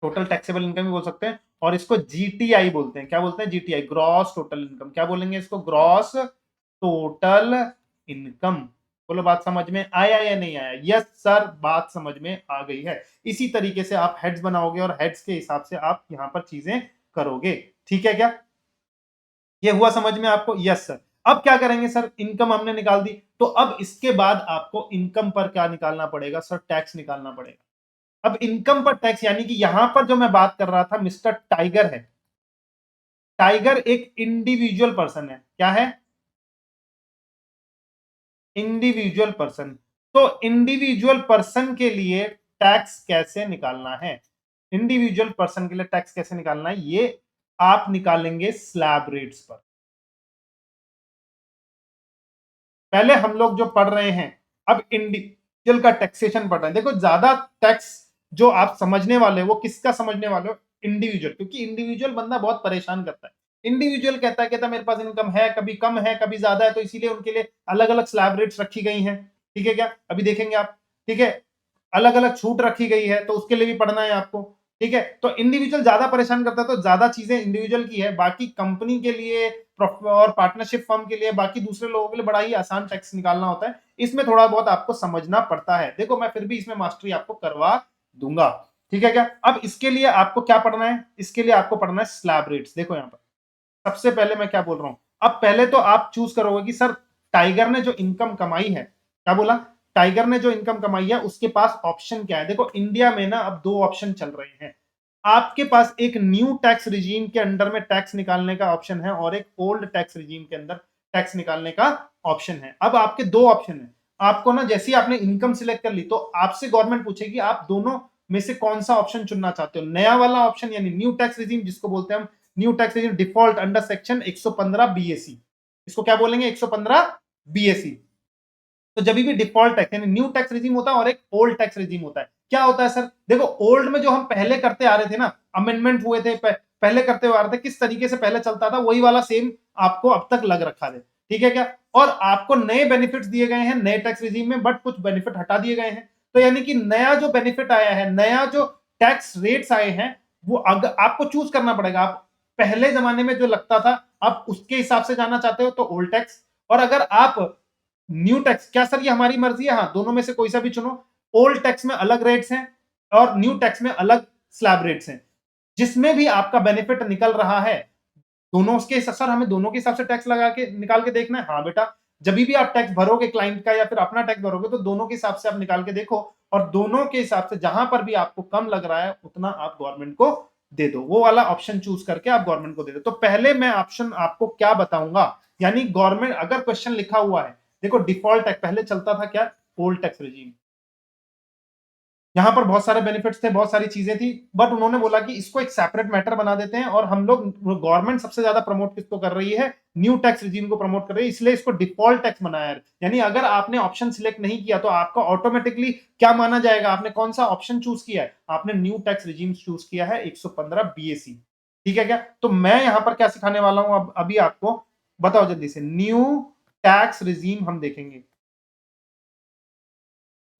total taxable income भी बोल सकते हैं, और इसको जीटीआई बोलते हैं, क्या बोलते हैं, जीटीआई, ग्रॉस टोटल इनकम, क्या बोलेंगे इसको, ग्रॉस टोटल इनकम। बोलो बात समझ में आया या नहीं आया, यस सर बात समझ में आ गई है। इसी तरीके से आप हेड्स बनाओगे और हेड्स के हिसाब से आप यहां पर चीजें करोगे, ठीक है क्या, ये हुआ समझ में आपको, यस सर। अब क्या करेंगे सर, इनकम हमने निकाल दी, तो अब इसके बाद आपको इनकम पर क्या निकालना पड़ेगा सर, टैक्स निकालना पड़ेगा। अब इनकम पर टैक्स, यानी कि यहां पर जो मैं बात कर रहा था मिस्टर टाइगर है, टाइगर एक इंडिविजुअल पर्सन है, क्या है, इंडिविजुअल पर्सन। तो इंडिविजुअल पर्सन के लिए टैक्स कैसे निकालना है, इंडिविजुअल पर्सन के लिए टैक्स कैसे निकालना है, ये आप निकालेंगे स्लैब रेट्स पर। पहले हम लोग जो पढ़ रहे हैं, अब इंडिविजुअल का टैक्सेशन पढ़ रहे हैं, देखो ज्यादा टैक्स जो आप समझने वाले हो वो किसका समझने वाले हो, इंडिविजुअल, क्योंकि इंडिविजुअल बंदा बहुत परेशान करता है। इंडिविजुअल कहता है मेरे पास इनकम है, कभी कम है कभी ज्यादा है, तो इसीलिए उनके लिए अलग अलग स्लैब रेट्स रखी गई हैं, ठीक है क्या, अभी देखेंगे आप, ठीक है, अलग अलग छूट रखी गई है, तो उसके लिए भी पढ़ना है आपको, ठीक है। तो इंडिविजुअल ज्यादा परेशान करता है, तो ज्यादा चीजें इंडिविजुअल की है, बाकी कंपनी के लिए और पार्टनरशिप फर्म के लिए, बाकी दूसरे लोगों के लिए बड़ा ही आसान टैक्स निकालना होता है, इसमें थोड़ा बहुत आपको समझना पड़ता है। देखो मैं फिर भी इसमें मास्टरी आपको करवा दूंगा, ठीक है क्या। अब इसके लिए आपको क्या पढ़ना है, इसके लिए आपको पढ़ना है स्लैब रेट्स। देखो यहां पर सबसे पहले मैं क्या बोल रहा हूं, अब पहले तो आप चूज करोगे कि सर टाइगर ने जो इनकम कमाई है, क्या बोला, टाइगर ने जो इनकम कमाई है उसके पास ऑप्शन क्या है। देखो इंडिया में ना अब 2 ऑप्शन चल रहे हैं, आपके पास एक न्यू टैक्स रिजीम के अंडर में टैक्स निकालने का ऑप्शन है, और एक ओल्ड टैक्स रिजीम के अंदर टैक्स निकालने का ऑप्शन है। अब आपके 2 ऑप्शन है, आपको ना जैसे ही आपने इनकम सिलेक्ट कर ली तो आपसे गवर्नमेंट पूछेगी आप दोनों में से कौन सा ऑप्शन चुनना चाहते हो, नया वाला ऑप्शन यानी न्यू टैक्स रिजीम, जिसको बोलते हैं हम new tax regime default under section 115 BAC, इसको क्या बोलेंगे, 115 बीएसी। तो जब भी डिफॉल्ट टैक्स यानी न्यू टैक्स रिजीम होता है और एक ओल्ड टैक्स रिजीम होता है, क्या होता है सर, देखो ओल्ड में जो हम पहले करते आ रहे थे ना, अमेंडमेंट हुए थे, पहले करते हुए आ रहे थे, किस तरीके से पहले चलता था वही वाला सेम आपको अब तक लग रखा है, ठीक है क्या। और आपको नए बेनिफिट्स दिए गए हैं नए टैक्स रिजीम में, बट कुछ बेनिफिट हटा दिए गए हैं। तो यानी कि नया जो बेनिफिट आया है, नया जो टैक्स रेट्स आए हैं, वो आपको चूज करना पड़ेगा। आप पहले जमाने में जो लगता था आप उसके हिसाब से जाना चाहते हो तो ओल्ड टैक्स, और अगर आप न्यू टैक्स, क्या सर ये हमारी मर्जी है, हाँ दोनों में से कोई सा भी चुनो। ओल्ड टैक्स में अलग रेट्स हैं और न्यू टैक्स में अलग स्लैब रेट्स हैं, जिसमें भी आपका बेनिफिट निकल रहा है दोनों के, सर हमें दोनों के हिसाब से टैक्स लगा के निकाल के देखना है, हाँ बेटा जब भी आप टैक्स भरोगे क्लाइंट का या फिर अपना टैक्स भरोगे तो दोनों के हिसाब से आप निकाल के देखो, और दोनों के हिसाब से जहां पर भी आपको कम लग रहा है उतना आप गवर्नमेंट को दे दो, वो वाला ऑप्शन चूज करके आप गवर्नमेंट को दे दो। तो पहले मैं ऑप्शन आपको क्या बताऊंगा, यानी गवर्नमेंट अगर क्वेश्चन लिखा हुआ है, देखो डिफॉल्ट टैक्स पहले चलता था क्या, ओल्ड टैक्स रिजीम, यहाँ पर बहुत सारे बेनिफिट्स थे, बहुत सारी चीजें थी, बट उन्होंने बोला कि इसको एक सेपरेट मैटर बना देते हैं, और हम लोग गवर्नमेंट सबसे ज्यादा प्रमोट किसको कर रही है, न्यू टैक्स रिजीम को प्रमोट कर रही है, इसलिए इसको डिफॉल्ट टैक्स बनाया है। यानी अगर आपने ऑप्शन सिलेक्ट नहीं किया तो आपका ऑटोमेटिकली क्या माना जाएगा, आपने कौन सा ऑप्शन चूज किया है, आपने न्यू टैक्स रिजीम चूज किया है 115 बीएसी। ठीक है क्या? तो मैं यहां पर क्या सिखाने वाला हूं, अब अभी आपको बताओ जल्दी से, न्यू टैक्स रिजीम हम देखेंगे।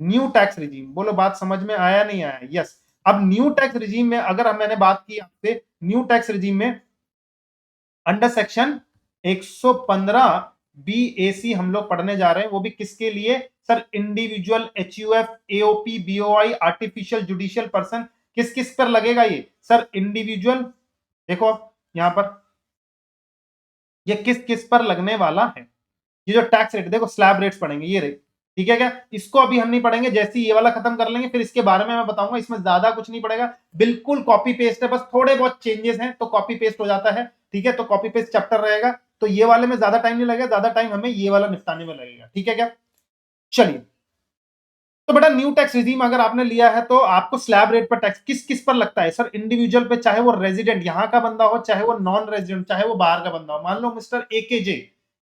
न्यू टैक्स रिजीम, बोलो बात समझ में आया नहीं आया? यस। अब न्यू टैक्स रिजीम में अगर मैंने बात की आपसे, न्यू टैक्स रिजीम में अंडर सेक्शन 115 बीएसी हम लोग पढ़ने जा रहे हैं, वो भी किसके लिए sir, individual, HUF, AOP, BOI, artificial judicial person, किस किस पर लगेगा ये सर, इंडिविजुअल, देखो यहां पर ये किस किस पर लगने वाला है, ये जो टैक्स रेट, देखो स्लैब रेट्स पढ़ेंगे ये रेट, ठीक है क्या? इसको अभी हम नहीं पढ़ेंगे, जैसे ये वाला खत्म कर लेंगे फिर इसके बारे में मैं बताऊंगा, इसमें ज्यादा कुछ नहीं पड़ेगा, बिल्कुल कॉपी पेस्ट है, बस थोड़े बहुत चेंजेस हैं तो कॉपी पेस्ट हो जाता है, ठीक है? तो कॉपी पेस्ट चैप्टर रहेगा, तो ये वाले में ज्यादा टाइम नहीं लगेगा, ज्यादा टाइम हमें ये वाला निपटाने में लगेगा, ठीक है क्या? चलिए, तो बेटा न्यू टैक्स रिजीम अगर आपने लिया है तो आपको स्लैब रेट पर टैक्स किस किस पर लगता है सर, इंडिविजुअल पे, चाहे वो रेजिडेंट यहां का बंदा हो, चाहे वो नॉन रेजिडेंट, चाहे वो बाहर का बंदा हो। मान लो मिस्टर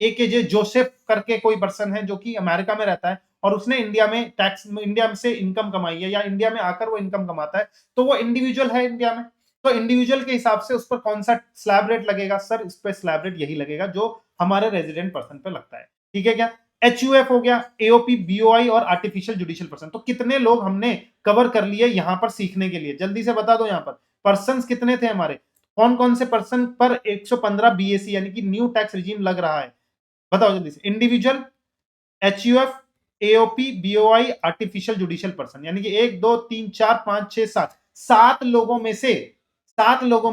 एकेजे जोसेफ करके कोई पर्सन है जो कि अमेरिका में रहता है और उसने इंडिया में टैक्स, इंडिया से इनकम कमाई है या इंडिया में आकर वो इनकम कमाता है, तो वो इंडिविजुअल है इंडिया में, तो इंडिविजुअल के हिसाब से उस पर कौन सा स्लैब रेट लगेगा सर, इस पर स्लैब रेट यही लगेगा जो हमारे रेजिडेंट पर्सन पे लगता है, ठीक है क्या? एचयूएफ हो गया, एओपी, बीओआई और आर्टिफिशियल जुडिशियल पर्सन, तो कितने लोग हमने कवर कर लिए यहां पर सीखने के लिए, जल्दी से बता दो यहां पर पर्सन कितने थे हमारे, कौन कौन से पर्सन पर 115 बीएसी यानी कि न्यू टैक्स रिजीम लग रहा है, बताओ जल्दी से, individual, HUF, AOP, BOI, artificial judicial person, यानी कि 1 2 3 4 5 6 7 7 लोगों में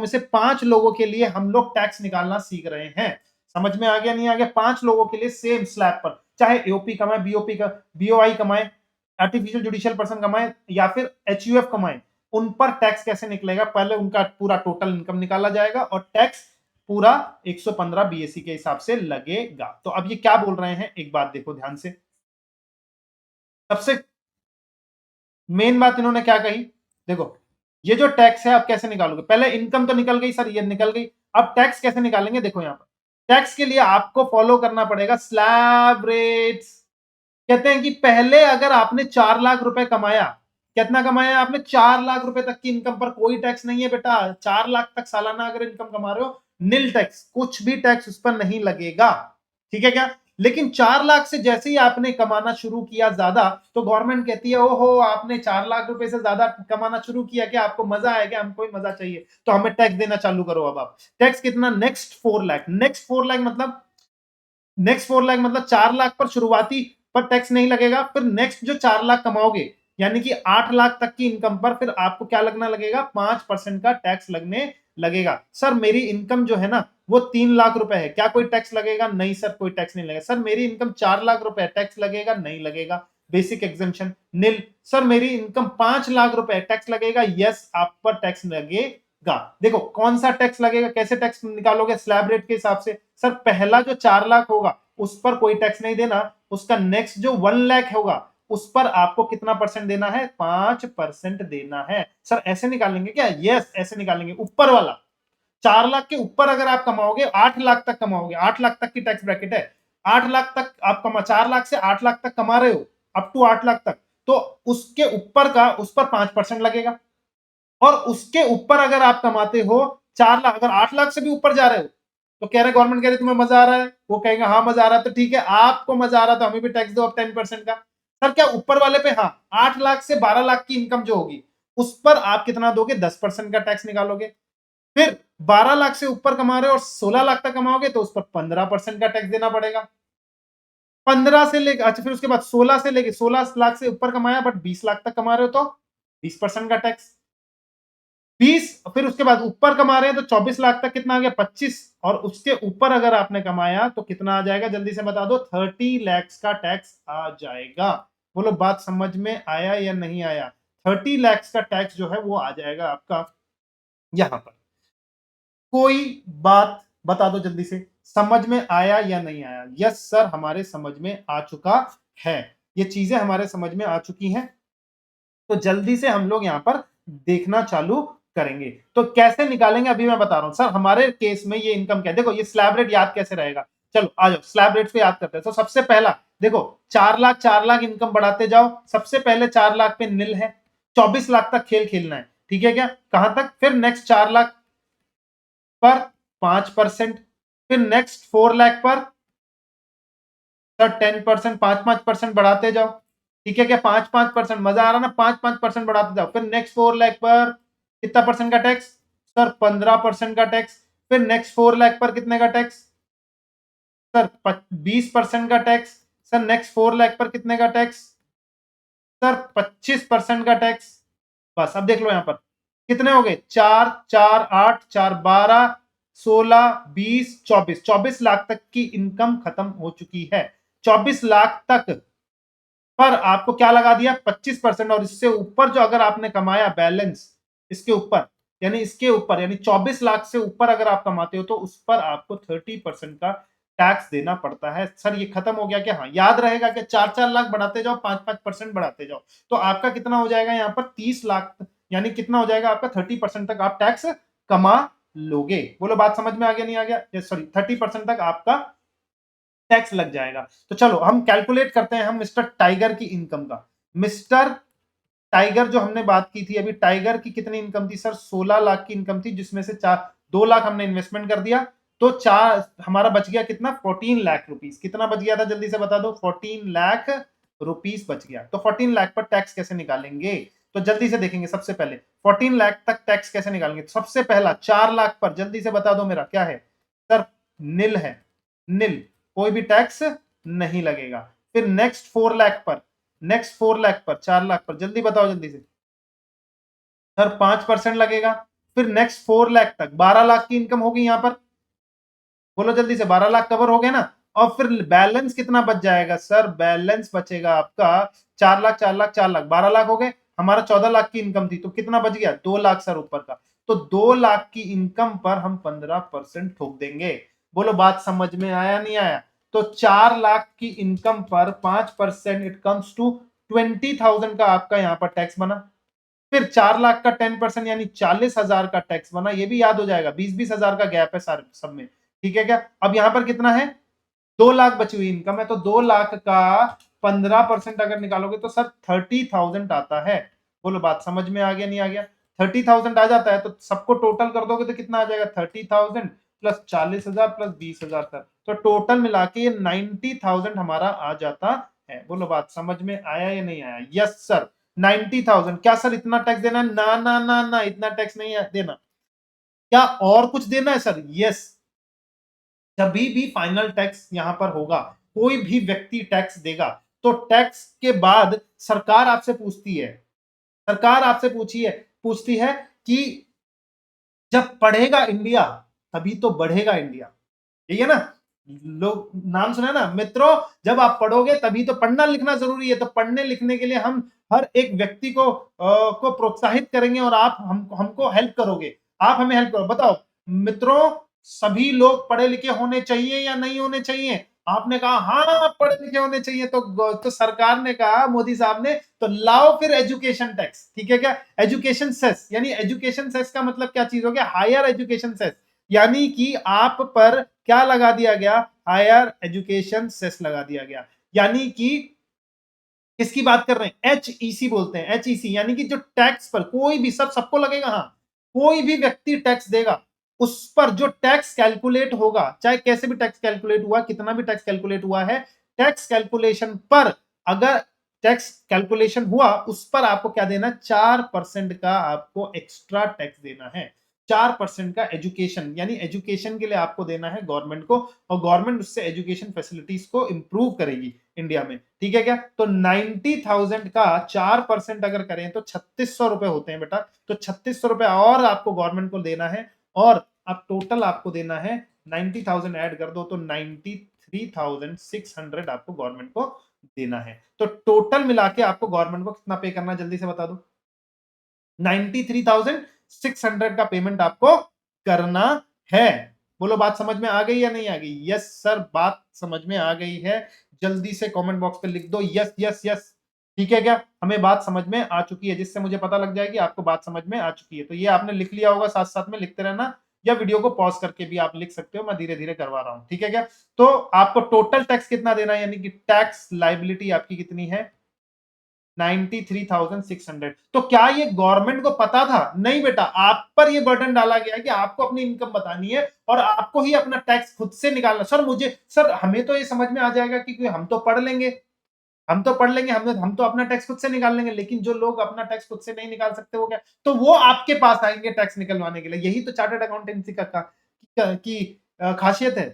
से 5 लोगों के लिए हम लोग टैक्स निकालना सीख रहे हैं। समझ में आ गया नहीं आ गया? 5 लोगों के लिए सेम स्लैब पर, चाहे एओपी कमाए, बीओपी का, बीओआई कमाए, आर्टिफिशियल जुडिशियल पर्सन कमाए या फिर एचयूएफ कमाए, उन पर टैक्स कैसे निकलेगा, पहले उनका पूरा टोटल इनकम निकाला जाएगा और टैक्स पूरा 115 बीएससी के हिसाब से लगेगा। तो अब ये क्या बोल रहे हैं, एक बात देखो ध्यान से, सबसे मेन बात इन्होंने क्या कही, देखो ये जो टैक्स है आप कैसे निकालोगे, पहले इनकम तो निकल गई सर, ये निकल गई, अब टैक्स कैसे निकालेंगे, देखो यहां पर टैक्स के लिए आपको फॉलो करना पड़ेगा स्लैब रेट्स। कहते हैं कि पहले अगर आपने 4 लाख रुपए कमाया, कितना कमाया आपने, 4 लाख रुपए तक की इनकम पर कोई टैक्स नहीं है बेटा, 4 लाख तक सालाना अगर इनकम कमा रहे हो, नील टैक्स, कुछ भी टैक्स उस पर नहीं लगेगा, ठीक है क्या? लेकिन 4 लाख से जैसे ही आपने कमाना शुरू किया ज्यादा, तो गवर्नमेंट कहती है ओहो आपने 4 लाख रुपए से ज्यादा कमाना शुरू किया, क्या आपको मजा आएगा, हमको ही मजा चाहिए, तो हमें टैक्स देना चालू करो। अब आप टैक्स कितना, नेक्स्ट 4 लाख मतलब 4 लाख पर शुरुआती पर टैक्स नहीं लगेगा, फिर नेक्स्ट जो 4 लाख कमाओगे यानी कि 8 लाख तक की इनकम पर फिर आपको क्या लगना लगेगा, 5% का टैक्स लगने लगेगा। सर मेरी इनकम जो है ना वो 3 लाख रुपए है, क्या कोई टैक्स लगेगा? नहीं सर, कोई टैक्स नहीं लगेगा। सर मेरी इनकम 4 लाख रुपए, टैक्स लगेगा? नहीं लगेगा, बेसिक एग्जेम्पशन नील। सर मेरी इनकम 5 लाख रुपए, टैक्स लगेगा? यस, आप पर टैक्स लगेगा। देखो कौन सा टैक्स लगेगा, कैसे टैक्स निकालोगे, स्लैब रेट के हिसाब से। सर पहला जो 4 लाख होगा उस पर कोई टैक्स नहीं देना, उसका नेक्स्ट जो 1 लाख होगा उस पर आपको कितना परसेंट देना है, 5% देना है। सर ऐसे निकालेंगे क्या? यस ऐसे निकालेंगे। ऊपर वाला 4 लाख के ऊपर अगर आप कमाओगे, 8 लाख तक कमाओगे, 8 लाख तक की टैक्स ब्रैकेट है, 8 लाख तक आप कमा, 4 लाख से 8 लाख तक कमा रहे हो, अप टू 8 लाख तक, तो उसके ऊपर का उस पर 5% लगेगा। और उसके ऊपर अगर आप कमाते हो 4 लाख, अगर 8 लाख से भी ऊपर जा रहे हो, तो कह रहे गवर्नमेंट कह रही तुम्हें मजा आ रहा है, वो कहेंगे हाँ मजा आ रहा है, तो ठीक है आपको मजा आ रहा है तो हमें भी टैक्स दो अब 10% का। सर क्या ऊपर वाले पे, हाँ 8 लाख से 12 लाख की इनकम जो होगी उस पर आप कितना दोगे, 10% का टैक्स निकालोगे। फिर 12 लाख से ऊपर कमा रहे हो और 16 लाख तक कमाओगे तो उस पर 15% का टैक्स देना पड़ेगा। 15 से लेकर, अच्छा फिर उसके बाद 16 से लेके 16 लाख से ऊपर कमाया बट 20 लाख तक कमा रहे हो तो 20% का टैक्स। 20, फिर उसके बाद ऊपर कमा रहे हैं तो 24 लाख तक कितना आ गया, 25, और उसके ऊपर अगर आपने कमाया तो कितना आ जाएगा, जल्दी से बता दो, 30 लाख का टैक्स आ जाएगा। बोलो बात समझ में आया या नहीं आया? 30 लाख का टैक्स जो है वो आ जाएगा आपका यहां पर। कोई बात बता दो जल्दी से, समझ में आया या नहीं आया? यस सर हमारे समझ में आ चुका है, ये चीजें हमारे समझ में आ चुकी हैं। तो जल्दी से हम लोग यहां पर देखना चालू करेंगे। तो कैसे निकालेंगे अभी मैं बता रहा हूं सर। हमारे केस में ये इनकम क्या है, देखो ये स्लैब रेट याद कैसे रहेगा, चलो आ जाओ स्लैब रेट को याद करते हैं। तो सबसे पहला देखो 4 लाख इनकम बढ़ाते जाओ। सबसे पहले 4 लाख पे निल है, 24 लाख तक खेल खेलना है, ठीक है क्या, कहां तक, फिर नेक्स्ट 4 लाख पर 5%, फिर नेक्स्ट 4 लाख पर सर 10%, 5-5% बढ़ाते जाओ, ठीक है क्या, 5-5%, मजा आ रहा ना, 5-5% बढ़ाते जाओ। फिर नेक्स्ट 4 लाख पर कितना परसेंट का टैक्स, सर 15% का टैक्स। फिर नेक्स्ट 4 लाख पर कितने का टैक्स, सर 20% का टैक्स। सर नेक्स्ट 4 लाख पर कितने का टैक्स, सर 25% का टैक्स। बस अब देख लो यहां पर कितने हो गए, 4, 4, 8, 4, 12, 16, 20, 24, 24 लाख तक की इनकम खत्म हो चुकी है। 24 लाख तक पर आपको क्या लगा दिया, 25%, और इससे ऊपर जो अगर आपने कमाया बैलेंस इसके ऊपर, यानी इसके ऊपर, यानी 24 लाख से ऊपर अगर आप कमाते हो तो उस पर आपको 30% का टैक्स देना पड़ता है। सर ये खत्म हो गया क्या, हाँ याद रहेगा कि 4-4 लाख बढ़ाते जाओ, 5-5% बढ़ाते जाओ, तो आपका कितना हो जाएगा यहाँ पर 30 लाख, यानी कितना हो जाएगा आपका 30% तक आप टैक्स कमा लोगे। बोलो बात समझ में आ गया नहीं आ गया, सॉरी 30% तक आपका टैक्स लग जाएगा। तो चलो हम कैलकुलेट करते हैं हम मिस्टर टाइगर की इनकम का। मिस्टर टाइगर जो हमने बात की थी अभी, टाइगर की कितनी इनकम थी सर, 16 लाख की इनकम थी, जिसमें से 2 लाख हमने इन्वेस्टमेंट कर दिया, तो चार हमारा बच गया कितना, 14 लाख रुपीज। कितना बच गया था जल्दी से बता दो, 14 लाख रुपीज बच गया। तो 14 लाख पर टैक्स कैसे निकालेंगे, तो जल्दी से देखेंगे। सबसे पहले 14 लाख तक टैक्स कैसे निकालेंगे, सबसे पहला 4 लाख पर जल्दी से बता दो मेरा क्या है, सर निल है, निल, कोई भी टैक्स नहीं लगेगा। फिर नेक्स्ट 4 लाख पर, नेक्स्ट 4 लाख पर, 4 लाख पर जल्दी बताओ जल्दी से, सर 5% लगेगा। फिर नेक्स्ट 4 लाख तक 12 लाख की इनकम होगी यहां पर, बोलो जल्दी से, 12 लाख कवर हो गए ना। और फिर बैलेंस कितना बच जाएगा सर, बैलेंस बचेगा आपका 4 लाख, 4 लाख, 4 लाख, 12 लाख हो गए। हमारा 14 लाख की इनकम थी, तो कितना बच गया, 2 लाख सर ऊपर का। तो 2 लाख की इनकम पर हम 15% ठोक देंगे। बोलो बात समझ में आया नहीं आया। तो 4 लाख की इनकम पर 5%, इट कम्स टू 20,000 का आपका यहां पर टैक्स बना। फिर 4 लाख का 10% यानी 40,000 का टैक्स बना, ये भी याद हो जाएगा, 20-20 हजार का गैप है सारे सब में, ठीक है क्या। अब यहां पर कितना है, 2 लाख बची हुई इनकम है, तो 2 लाख का 15% अगर निकालोगे तो सर 30,000 आता है। बोलो बात समझ में आ गया नहीं आ गया, 30,000 आ जाता है, तो सबको टोटल कर दोगे तो कितना आ जाएगा, 30,000 प्लस 40,000 प्लस 20,000 सर, तो टोटल मिला के ये 90,000 हमारा आ जाता है। बोलो बात समझ में आया या नहीं आया, यस सर 90,000। क्या सर इतना टैक्स देना है, ना ना ना ना, इतना टैक्स नहीं देना। क्या और कुछ देना है सर, यस। जभी भी फाइनल टैक्स यहां पर होगा, कोई भी व्यक्ति टैक्स देगा, तो टैक्स के बाद सरकार आपसे पूछती है, सरकार आपसे पूछती है कि जब पढ़ेगा इंडिया तभी तो बढ़ेगा इंडिया, ठीक है ना। लोग नाम सुना ना मित्रों, जब आप पढ़ोगे तभी तो, पढ़ना लिखना जरूरी है, तो पढ़ने लिखने के लिए हम हर एक व्यक्ति को प्रोत्साहित करेंगे, और आप हमको हेल्प करोगे, आप हमें हेल्प करो। बताओ मित्रों, सभी लोग पढ़े लिखे होने चाहिए या नहीं होने चाहिए, आपने कहा हाँ पढ़े लिखे होने चाहिए, तो सरकार ने कहा, मोदी साहब ने, तो लाओ फिर एजुकेशन टैक्स, ठीक है क्या, एजुकेशन सेस, यानी एजुकेशन सेस का मतलब क्या चीज हो गया, हायर एजुकेशन सेस, यानी कि आप पर क्या लगा दिया गया, हायर एजुकेशन सेस लगा दिया गया। यानी कि किसकी बात कर रहे हैं, एचईसी बोलते हैं, एचईसी यानी कि जो टैक्स पर कोई भी, सब सबको लगेगा, हाँ कोई भी व्यक्ति टैक्स देगा, उस पर जो टैक्स कैलकुलेट होगा, चाहे कैसे भी टैक्स कैलकुलेट हुआ, कितना भी टैक्स कैलकुलेट हुआ है, टैक्स कैलकुलेशन पर, अगर टैक्स कैलकुलेशन हुआ उस पर आपको क्या देना, 4% का आपको एक्स्ट्रा टैक्स देना है। 4% का एजुकेशन, यानी एजुकेशन के लिए आपको देना है गवर्नमेंट को, और गवर्नमेंट उससे एजुकेशन फैसिलिटीज को इंप्रूव करेगी इंडिया में, ठीक है क्या। तो 90,000 का 4% अगर करें तो 3600 रुपए होते हैं बेटा, तो 3600 रुपए और आपको गवर्नमेंट को देना है, और अब टोटल आपको देना है 90,000 ऐड कर दो तो 93,600 आपको गवर्नमेंट को देना है। तो टोटल मिला के आपको गवर्नमेंट को कितना पे करना, जल्दी से बता दो, 93,600 का पेमेंट आपको करना है। बोलो बात समझ में आ गई या नहीं आ गई, यस सर बात समझ में आ गई है, जल्दी से कमेंट बॉक्स पे लिख दो यस यस यस, ठीक है क्या? हमें बात समझ में आ चुकी है, जिससे मुझे पता लग जाए कि आपको बात समझ में आ चुकी है। तो ये आपने लिख लिया होगा, साथ साथ में लिखते रहना, या वीडियो को पॉज करके भी आप लिख सकते हो, मैं धीरे धीरे करवा रहा हूं। ठीक है क्या? तो आपको टोटल टैक्स कितना देना है, यानी कि टैक्स लाइबिलिटी आपकी कितनी है, 93,600। तो क्या ये गवर्नमेंट को पता था? नहीं बेटा, आप पर ये बर्डन डाला गया है कि आपको अपनी इनकम बतानी है और आपको ही अपना टैक्स खुद से निकालना। सर हमें तो ये समझ में आ जाएगा कि हम तो पढ़ लेंगे, हम तो अपना टैक्स खुद से निकाल लेंगे, लेकिन जो लोग अपना टैक्स खुद से नहीं निकाल सकते वो क्या, तो वो आपके पास आएंगे टैक्स निकलवाने के लिए। यही तो चार्टर्ड अकाउंटेंसी की खासियत है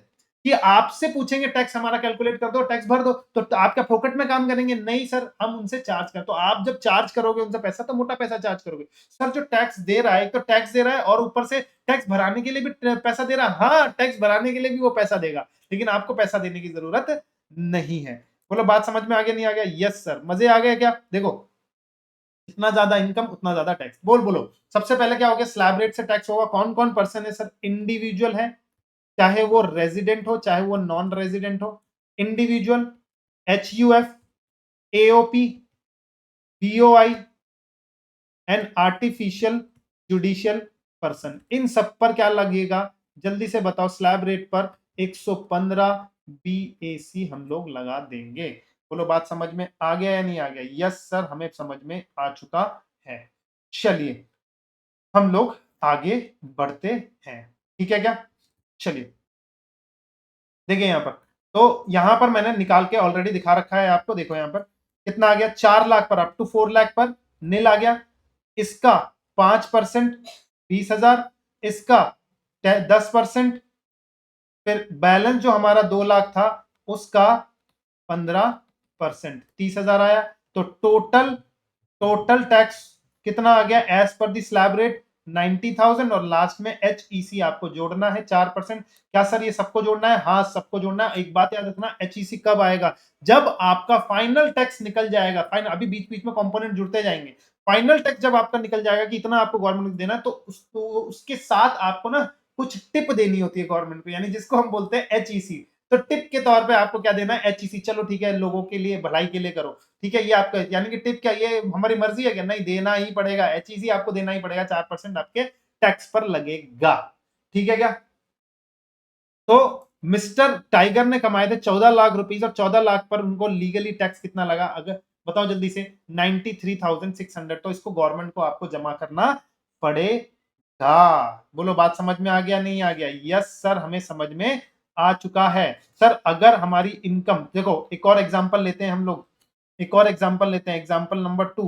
कि आपसे पूछेंगे टैक्स हमारा कैलकुलेट कर दो, टैक्स भर दो, तो आप क्या फोकट में काम करेंगे? नहीं सर, हम उनसे चार्ज कर, तो आप जब चार्ज करोगे उनसे पैसा, तो मोटा पैसा चार्ज करोगे। सर जो टैक्स दे रहा है, एक तो टैक्स दे रहा है और ऊपर से टैक्स भराने के लिए भी पैसा दे रहा है। हाँ, टैक्स भराने के लिए भी वो पैसा देगा, लेकिन आपको पैसा देने की जरूरत नहीं है। बोलो बात समझ में आ गया नहीं आ गया? यस सर, मजे आ गए क्या? देखो, इतना ज्यादा इनकम उतना ज्यादा टैक्स। बोलो सबसे पहले क्या हो गया, स्लैब रेट से टैक्स होगा। कौन कौन पर्सन है सर? इंडिविजुअल है, चाहे वो रेजिडेंट हो चाहे वो नॉन रेजिडेंट हो। Individual, HUF, AOP, BOI and artificial judicial person, इन सब पर क्या लगेगा जल्दी से बताओ? स्लैब रेट पर 115 BAC हम लोग लगा देंगे। बोलो बात समझ में आ गया या नहीं आ गया? यस सर, हमें समझ में आ चुका है। चलिए हम लोग आगे बढ़ते हैं। ठीक है क्या? चलिए देखिए यहां पर, तो यहां पर मैंने निकाल के ऑलरेडी दिखा रखा है आपको। देखो यहां पर कितना आ गया, 4 लाख पर अप टू 4 लाख पर नील आ गया। इसका 5% 20,000, इसका 10%, फिर बैलेंस जो हमारा 2 लाख था उसका 15% 30,000 आया। तो टोटल टोटल टैक्स कितना आ गया एज पर दी स्लैब रेट? 90,000। और लास्ट में HEC आपको जोड़ना है 4%। क्या सर ये सबको जोड़ना है? हाँ सबको जोड़ना है। एक बात याद रखना, HEC कब आएगा? जब आपका फाइनल टैक्स निकल जाएगा। फाइनल, अभी बीच बीच में कंपोनेंट जुड़ते जाएंगे। फाइनल टैक्स जब आपका निकल जाएगा कि इतना आपको गवर्नमेंट को देना है, तो उसके साथ आपको ना कुछ टिप देनी होती है गवर्नमेंट को, यानी जिसको हम बोलते हैं HEC। तो टिप के तौर पे आपको क्या देना है? HEC। चलो ठीक है, लोगों के लिए, भलाई के लिए करो, ठीक है, ये आपका, यानी कि टिप क्या, ये हमारी मर्जी है क्या? नहीं, देना ही पड़ेगा। HEC आपको देना ही पड़ेगा, 4% आपके टैक्स पर लगेगा। ठीक है क्या? तो मिस्टर टाइगर ने कमाए थे 14 लाख रुपीस, और 14 लाख पर उनको लीगली टैक्स कितना लगा? अगर बताओ जल्दी से, 93,600। तो इसको गवर्नमेंट को आपको जमा करना पड़ेगा। बोलो बात समझ में आ गया नहीं आ गया? यस सर, हमें समझ में आ चुका है। सर अगर हमारी इनकम, देखो एक और एग्जांपल लेते हैं हम लोग, एक और एग्जांपल लेते हैं, एग्जांपल नंबर 2।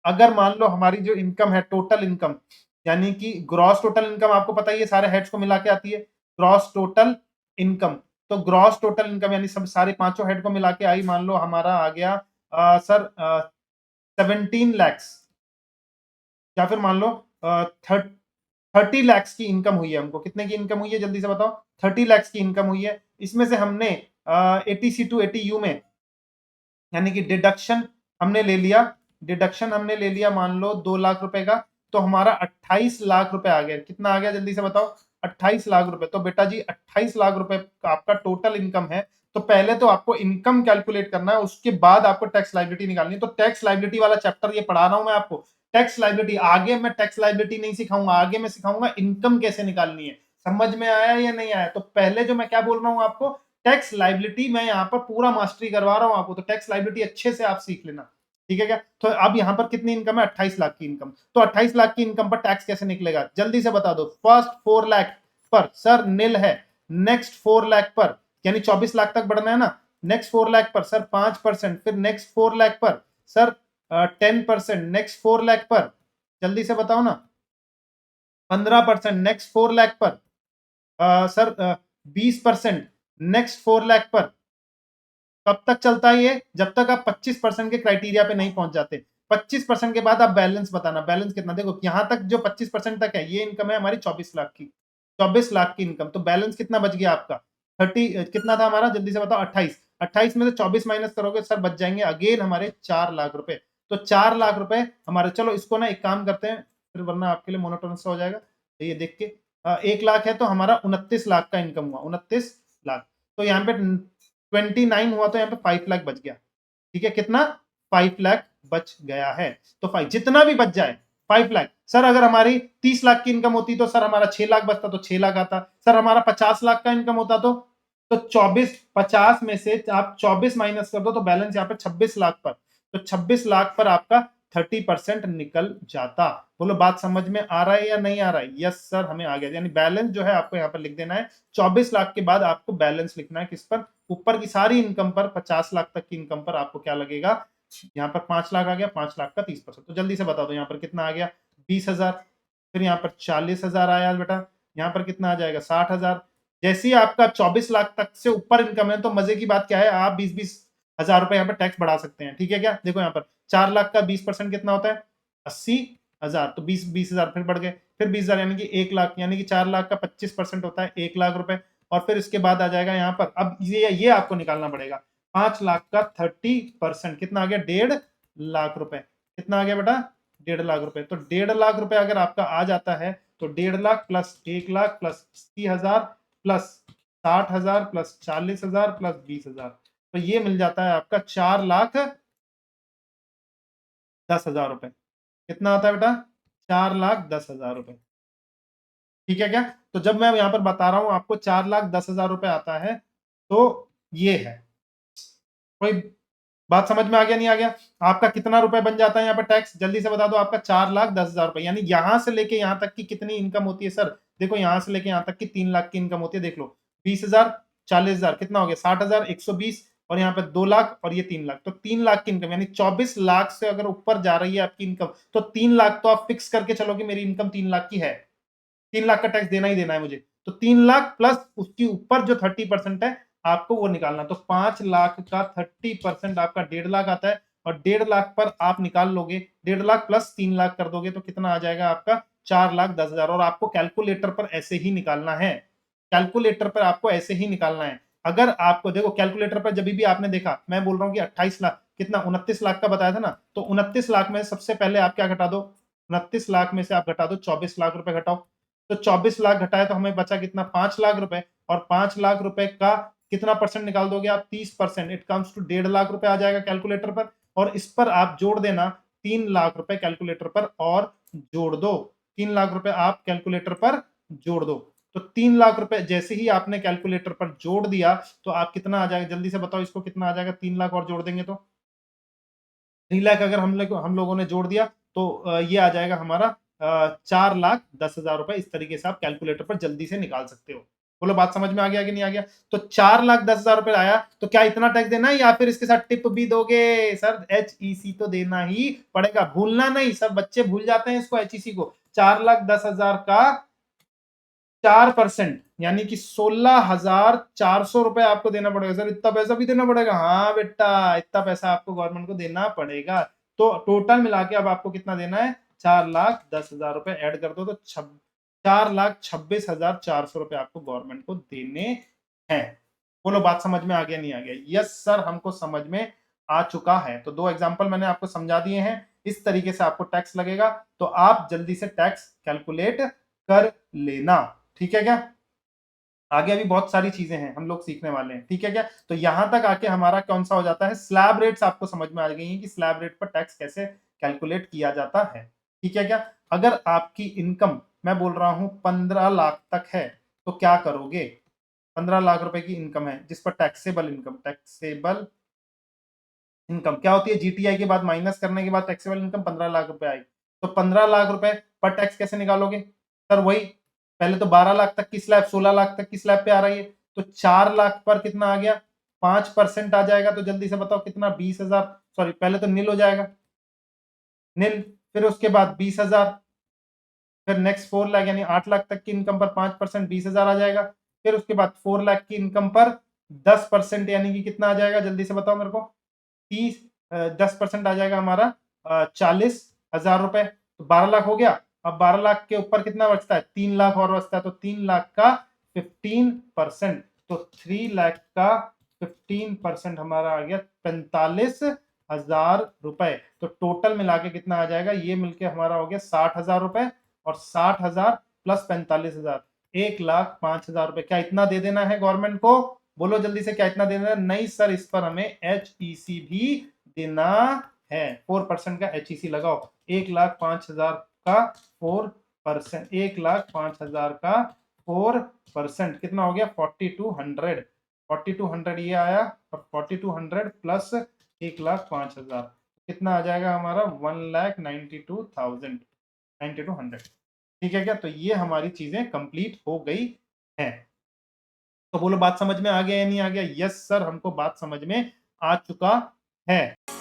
अगर मान लो हमारी जो इनकम है, टोटल इनकम, यानी कि ग्रॉस टोटल इनकम, आपको पता ही है सारे हेड्स को मिला के आती है ग्रॉस टोटल इनकम। तो ग्रॉस टोटल इनकम यानी सब सारे पांचों हेड को मिला के आई, मान लो हमारा आ गया सर 17 लैक्स, या फिर मान लो 30 लैक्स की इनकम हुई है हमको। कितने की इनकम हुई है जल्दी से बताओ? 30 लैक्स की इनकम हुई है। इसमें से हमने 80C टू 80U में, यानी कि डिडक्शन हमने ले लिया, डिडक्शन हमने ले लिया मान लो 2 लाख रुपए का, तो हमारा 28 लाख रुपए आ गया। कितना आ गया जल्दी से बताओ? 28 लाख रुपए। तो बेटा जी 28 लाख रुपए का आपका टोटल इनकम है। तो पहले तो आपको इनकम कैलकुलेट करना है, उसके बाद आपको टैक्स लायबिलिटी निकालनी है। तो टैक्स लायबिलिटी वाला चैप्टर ये पढ़ा रहा हूं मैं आपको। टैक्स लायबिलिटी आगे मैं टैक्स लायबिलिटी नहीं सिखाऊंगा, आगे मैं सिखाऊंगा इनकम कैसे निकालनी है। समझ में आया या नहीं आया? तो पहले जो मैं क्या बोल रहा हूं आपको, टैक्स लाइबिलिटी मैं यहाँ पर पूरा मास्टरी करवा रहा हूँ आपको। तो टैक्स लाइबिलिटी अच्छे से आप सीख लेना, ठीक है क्या? तो अब यहाँ पर कितनी इनकम है? 28 लाख की इनकम। तो 28 लाख की इनकम पर टैक्स कैसे निकलेगा जल्दी से बता दो? फर्स्ट 4 लाख पर सर नील है, नेक्स्ट 4 लाख पर, यानी 24 लाख तक बढ़ना है ना, नेक्स्ट 4 लाख पर सर 5%, फिर नेक्स्ट 4 लाख पर सर 10%, नेक्स्ट 4 लाख पर जल्दी से बताओ ना 15%, नेक्स्ट 4 लाख पर सर 20%, नेक्स्ट 4 लाख पर। कब तक चलता है ये? जब तक आप 25% के क्राइटेरिया पे नहीं पहुंच जाते। 25% के बाद आप बैलेंस बताना, बैलेंस कितना। देखो यहां तक जो 25% तक है, ये इनकम है हमारी 24 लाख की, 24 लाख की इनकम। तो बैलेंस कितना बच गया आपका? 30 कितना था हमारा जल्दी से बताओ? 28। 28 में से 24 माइनस करोगे सर, बच जाएंगे अगेन हमारे 4 लाख रुपए। तो 4 लाख रुपए हमारे, चलो इसको ना एक काम करते हैं, फिर वरना आपके लिए मोनोटोनस हो जाएगा। तो ये देख के 1 लाख है तो हमारा 29 लाख का इनकम हुआ, 29 लाख। तो यहाँ पे 29 हुआ तो यहाँ पे 5 लाख बच गया। ठीक है, कितना? 5 लाख बच गया है। तो 5 जितना भी बच जाए 5 लाख। सर अगर हमारी 30 लाख की इनकम होती तो सर हमारा 6 लाख बचता, तो 6 लाख आता। सर हमारा 50 लाख का इनकम होता तो 24 50 में से आप 24 माइनस कर दो तो बैलेंस यहाँ पे 26 लाख पर, तो 26 लाख पर आपका 30% निकल जाता। बोलो बात समझ में आ रहा है या नहीं आ रहा है? यस सर हमें आ गया। यानी बैलेंस जो है आपको यहाँ पर लिख देना है 24 लाख के बाद आपको बैलेंस लिखना है किस पर? ऊपर की सारी इनकम पर, 50 लाख तक की इनकम पर आपको क्या लगेगा? यहाँ पर 5 लाख आ गया, 5 लाख का 30%। तो जल्दी से बता दो यहाँ पर कितना आ गया? 20,000। फिर यहाँ पर 40,000 आया बेटा, यहाँ पर कितना आ जाएगा? 60,000। जैसे ही आपका 24 लाख तक से ऊपर इनकम है तो मजे की बात क्या है, आप 20-20 हजार रुपए यहाँ पर टैक्स बढ़ा सकते हैं। ठीक है क्या? देखो यहाँ पर 4 लाख का 20% कितना होता है? 80,000। तो 20,000 फिर बढ़ गए, फिर 20,000 यानी कि 1 लाख, यानी कि 4 लाख का 25% होता है 1 लाख रुपए। और फिर इसके बाद आ जाएगा यहाँ पर, अब ये आपको निकालना पड़ेगा 5 लाख का 30% कितना आ गया? 1.5 लाख रुपए। कितना आ गया बेटा? 1.5 लाख रुपए। तो 1.5 लाख रुपए अगर आपका आ जाता है तो 1.5 lakh plus 1 lakh plus 80,000 plus 60,000 plus 40,000 plus 20,000, तो ये मिल जाता है आपका 4,10,000 रुपए। कितना आता है बेटा? 4,10,000 रुपए। ठीक है क्या? तो जब मैं यहां पर बता रहा हूं आपको 4,10,000 रुपए आता है तो ये है। कोई बात समझ में आ गया नहीं आ गया? आपका कितना रुपए बन जाता है यहाँ पर टैक्स? जल्दी से बता दो। आपका 4,10,000 रुपए। यानी यहां से लेके यहां तक की कितनी इनकम होती है सर? देखो यहां से लेके यहां तक की 3 लाख की इनकम होती है। देख लो 20,000 40,000 कितना हो गया? 60,000 120 और यहाँ पे 2 लाख और ये 3 लाख, तो 3 लाख की इनकम। यानी 24 लाख से अगर ऊपर जा रही है आपकी इनकम तो 3 लाख तो आप फिक्स करके चलो कि मेरी इनकम 3 लाख की है, 3 लाख का टैक्स देना ही देना है मुझे। तो 3 लाख प्लस उसके ऊपर जो 30% है आपको वो निकालना। तो 5 लाख का 30% आपका 1.5 लाख आता है और 1.5 लाख पर आप निकाल लोगे 1.5 लाख प्लस 3 लाख कर दोगे तो कितना आ जाएगा आपका? 4,10,000। और आपको कैलकुलेटर पर ऐसे ही निकालना है, कैलकुलेटर पर आपको ऐसे ही निकालना है। अगर आपको देखो कैलकुलेटर पर जब भी आपने देखा, मैं बोल रहा हूं कि 28 लाख कितना 29 लाख का बताया था ना, तो 29 लाख में सबसे पहले आप क्या घटा दो? 29 लाख में से आप घटा दो 24 लाख रुपए घटाओ। तो 24 लाख घटाए तो हमें बचा कितना? 5 लाख रुपए। और 5 लाख रुपए का कितना परसेंट निकाल दोगे आप? 30%। इट कम्स टू 1.5 लाख रुपए आ जाएगा कैलकुलेटर पर। और इस पर आप जोड़ देना 3 लाख रुपए कैलकुलेटर पर और जोड़ दो। 3 लाख रुपए आप कैलकुलेटर पर जोड़ दो। तो 3 लाख रुपए जैसे ही आपने कैलकुलेटर पर जोड़ दिया तो आप कितना आ जाएगा? जल्दी से बताओ इसको कितना आ जाएगा? 3 लाख और जोड़ देंगे तो 3 लाख अगर हम लोगों ने जोड़ दिया तो ये आ जाएगा हमारा 4,10,000 रुपए। इस तरीके से आप कैलकुलेटर पर जल्दी से निकाल सकते हो। बोलो बात समझ में आ गया कि नहीं आ गया? तो 4,10,000 रुपए आया तो क्या इतना टैक्स देना है या फिर इसके साथ टिप भी दोगे? सर HEC तो देना ही पड़ेगा, भूलना नहीं। सब बच्चे भूल जाते हैं इसको HEC को। 4,10,000 का 4% यानी कि 16,400 रुपए आपको देना पड़ेगा। सर इतना पैसा भी देना पड़ेगा? हाँ बेटा इतना पैसा आपको गवर्नमेंट को देना पड़ेगा। तो टोटल मिला के अब आपको कितना देना है? 4,10,000 रुपए ऐड कर दो तो 4,26,400 रुपए आपको गवर्नमेंट को देने हैं। बोलो बात समझ में आ गया नहीं आ गया? यस सर हमको समझ में आ चुका है। तो 2 एग्जांपल मैंने आपको समझा दिए हैं। इस तरीके से आपको टैक्स लगेगा तो आप जल्दी से टैक्स कैलकुलेट कर लेना। ठीक है क्या? आगे अभी बहुत सारी चीजें हैं हम लोग सीखने वाले हैं। ठीक है क्या? तो यहां तक आके हमारा कौन सा हो जाता है? स्लैब रेट्स आपको समझ में आ गई है कि स्लैब रेट पर टैक्स कैसे कैलकुलेट किया जाता है। ठीक है क्या? अगर आपकी इनकम मैं बोल रहा हूं 15 लाख तक है तो क्या करोगे? 15 लाख रुपए की इनकम है जिस पर टैक्सेबल इनकम क्या होती है? जीटीआई के बाद माइनस करने के बाद टैक्सेबल इनकम 15 लाख रुपए आएगी। तो 15 लाख रुपए पर टैक्स कैसे निकालोगे? सर वही पहले तो 12 लाख तक की स्लैब 16 लाख तक की स्लैब पे आ रही है तो 4 लाख पर कितना आ गया? 5% आ जाएगा। तो जल्दी से बताओ कितना? 20,000। सॉरी पहले तो नील हो जाएगा, नील। फिर उसके बाद 20,000। फिर नेक्स्ट 4 लाख यानी 8 लाख तक की इनकम पर 5% 20,000 आ जाएगा। फिर उसके बाद 4 लाख की इनकम पर 10% यानी कि कितना आ जाएगा? जल्दी से बताओ मेरे को। 10% आ जाएगा हमारा 40,000 रुपए। तो 12 लाख हो गया। अब 12 लाख के ऊपर कितना बचता है? 3 लाख और बचता है। तो 3 लाख का 15%, तो 3 लाख का 15% हमारा आ गया 45,000 रुपए। तो टोटल मिला के कितना आ जाएगा? ये मिलके हमारा हो गया 60,000 रुपए और 60,000 प्लस 45,000 1,05,000 रुपए। क्या इतना दे देना है गवर्नमेंट को? बोलो जल्दी से क्या इतना देना है? नहीं सर इस पर हमें HEC भी देना है। 4% का HEC लगाओ, 1,05,000 का 4%, 1,05,000 का 4% कितना हो गया 4200, 4200 ये आया और 4200 प्लस 1,05,000 कितना आ जाएगा हमारा 1,92,000, 9200। ठीक है क्या? तो ये हमारी चीजें कंप्लीट हो गई है। तो बोलो बात समझ में आ गया या नहीं आ गया? यस सर, हमको बात समझ में आ चुका है।